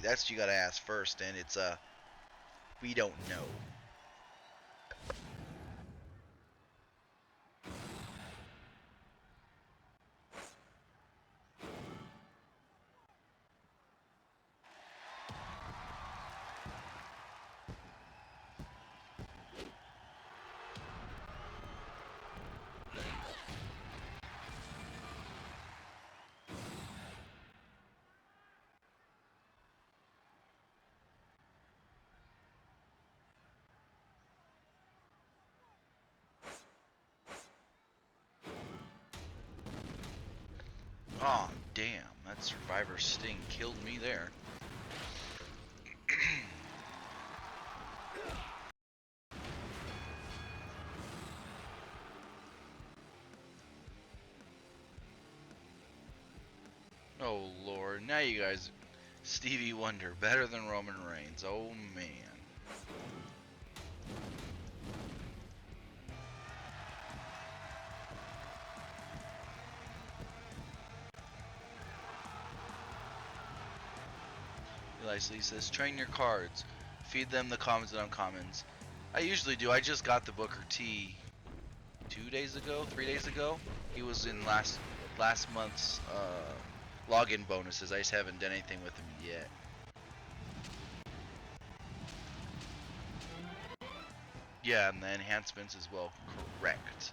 That's what you gotta ask first, and it's, we don't know. Oh, damn. That Survivor Sting killed me there. Oh, Lord. Now you guys... Stevie Wonder, better than Roman Reigns. Oh, man. Eli Lee says, train your cards. Feed them the commons and uncommons. I usually do. I just got the Booker T 2 days ago, 3 days ago. He was in last month's login bonuses. I just haven't done anything with him yet. Yeah, and the enhancements as well. Correct.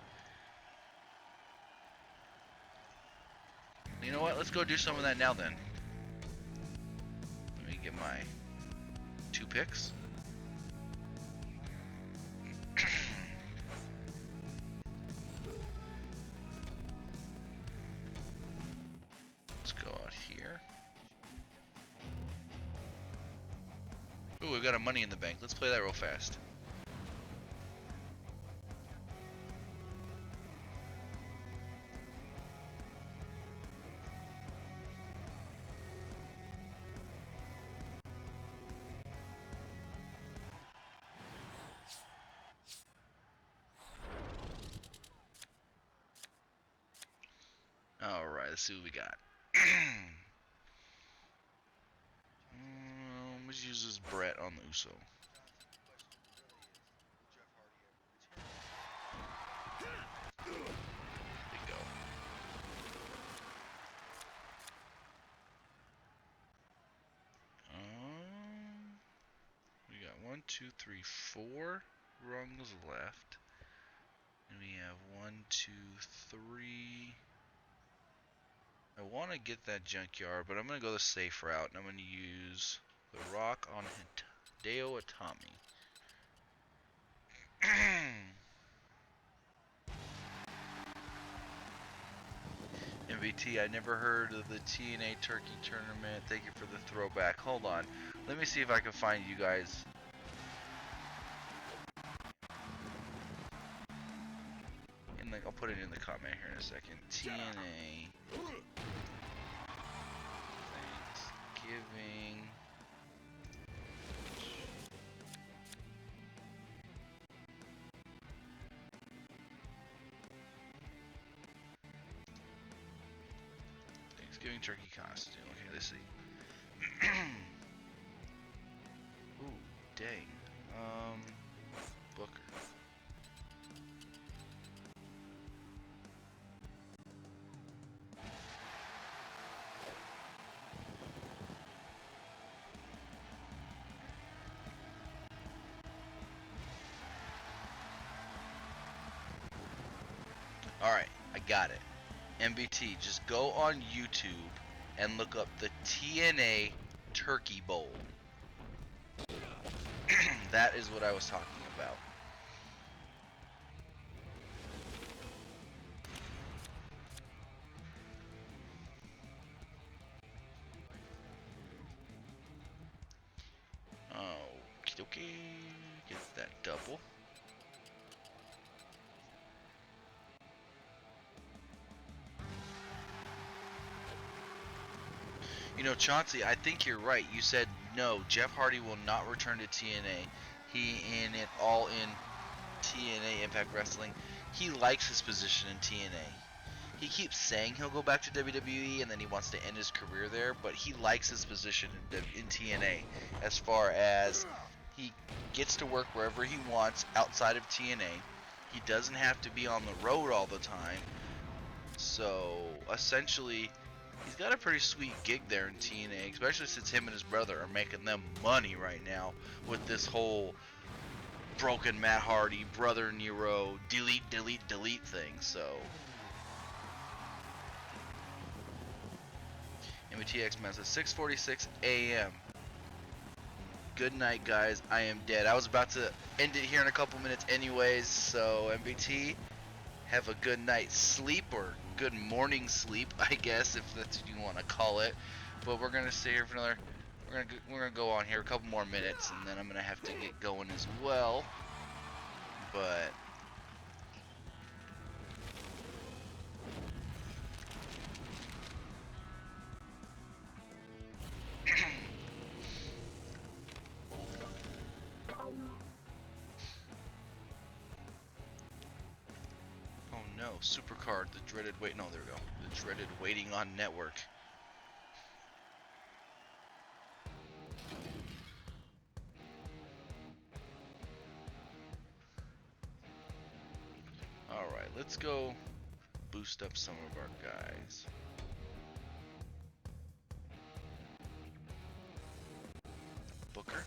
You know what? Let's go do some of that now then. Let me get my 2 picks. Let's go out here. Ooh, we've got a money in the bank. Let's play that real fast. Alright, let's see what we got. Let's use this Brett on the Uso. There we go. We got 1, 2, 3, 4 rungs left. And we have 1, 2, 3. I want to get that junkyard, but I'm going to go the safe route, and I'm going to use the rock on Hideo Itami. MVT, I never heard of the TNA Turkey Tournament. Thank you for the throwback. Hold on. Let me see if I can find you guys. I'll put it in the comment here in a second. TNA Thanksgiving. Thanksgiving turkey costume. Okay, let's see. Ooh, dang. Booker. Alright, I got it. MBT, just go on YouTube and look up the TNA Turkey Bowl. That is what I was talking about. Okie dokie. Get that double. You know, Chauncey, I think you're right. You said no, Jeff Hardy will not return to TNA. He in it all in TNA Impact Wrestling. He likes his position in TNA. He keeps saying he'll go back to WWE and then he wants to end his career there, but he likes his position in TNA as far as he gets to work wherever he wants outside of TNA. He doesn't have to be on the road all the time. So essentially, he's got a pretty sweet gig there in TNA, especially since him and his brother are making them money right now with this whole broken Matt Hardy, brother Nero, delete, delete, delete thing. So MTX Man says 6:46 a.m. Good night, guys. I am dead. I was about to end it here in a couple minutes anyways, so MBT, have a good night's sleep, or good morning sleep, I guess, if that's what you want to call it. But we're gonna stay here for another. We're gonna go on here a couple more minutes, and then I'm gonna have to get going as well. But oh no, SuperCard, the dreaded wait. No, there we go. The dreaded waiting on network. All right, let's go boost up some of our guys. Booker.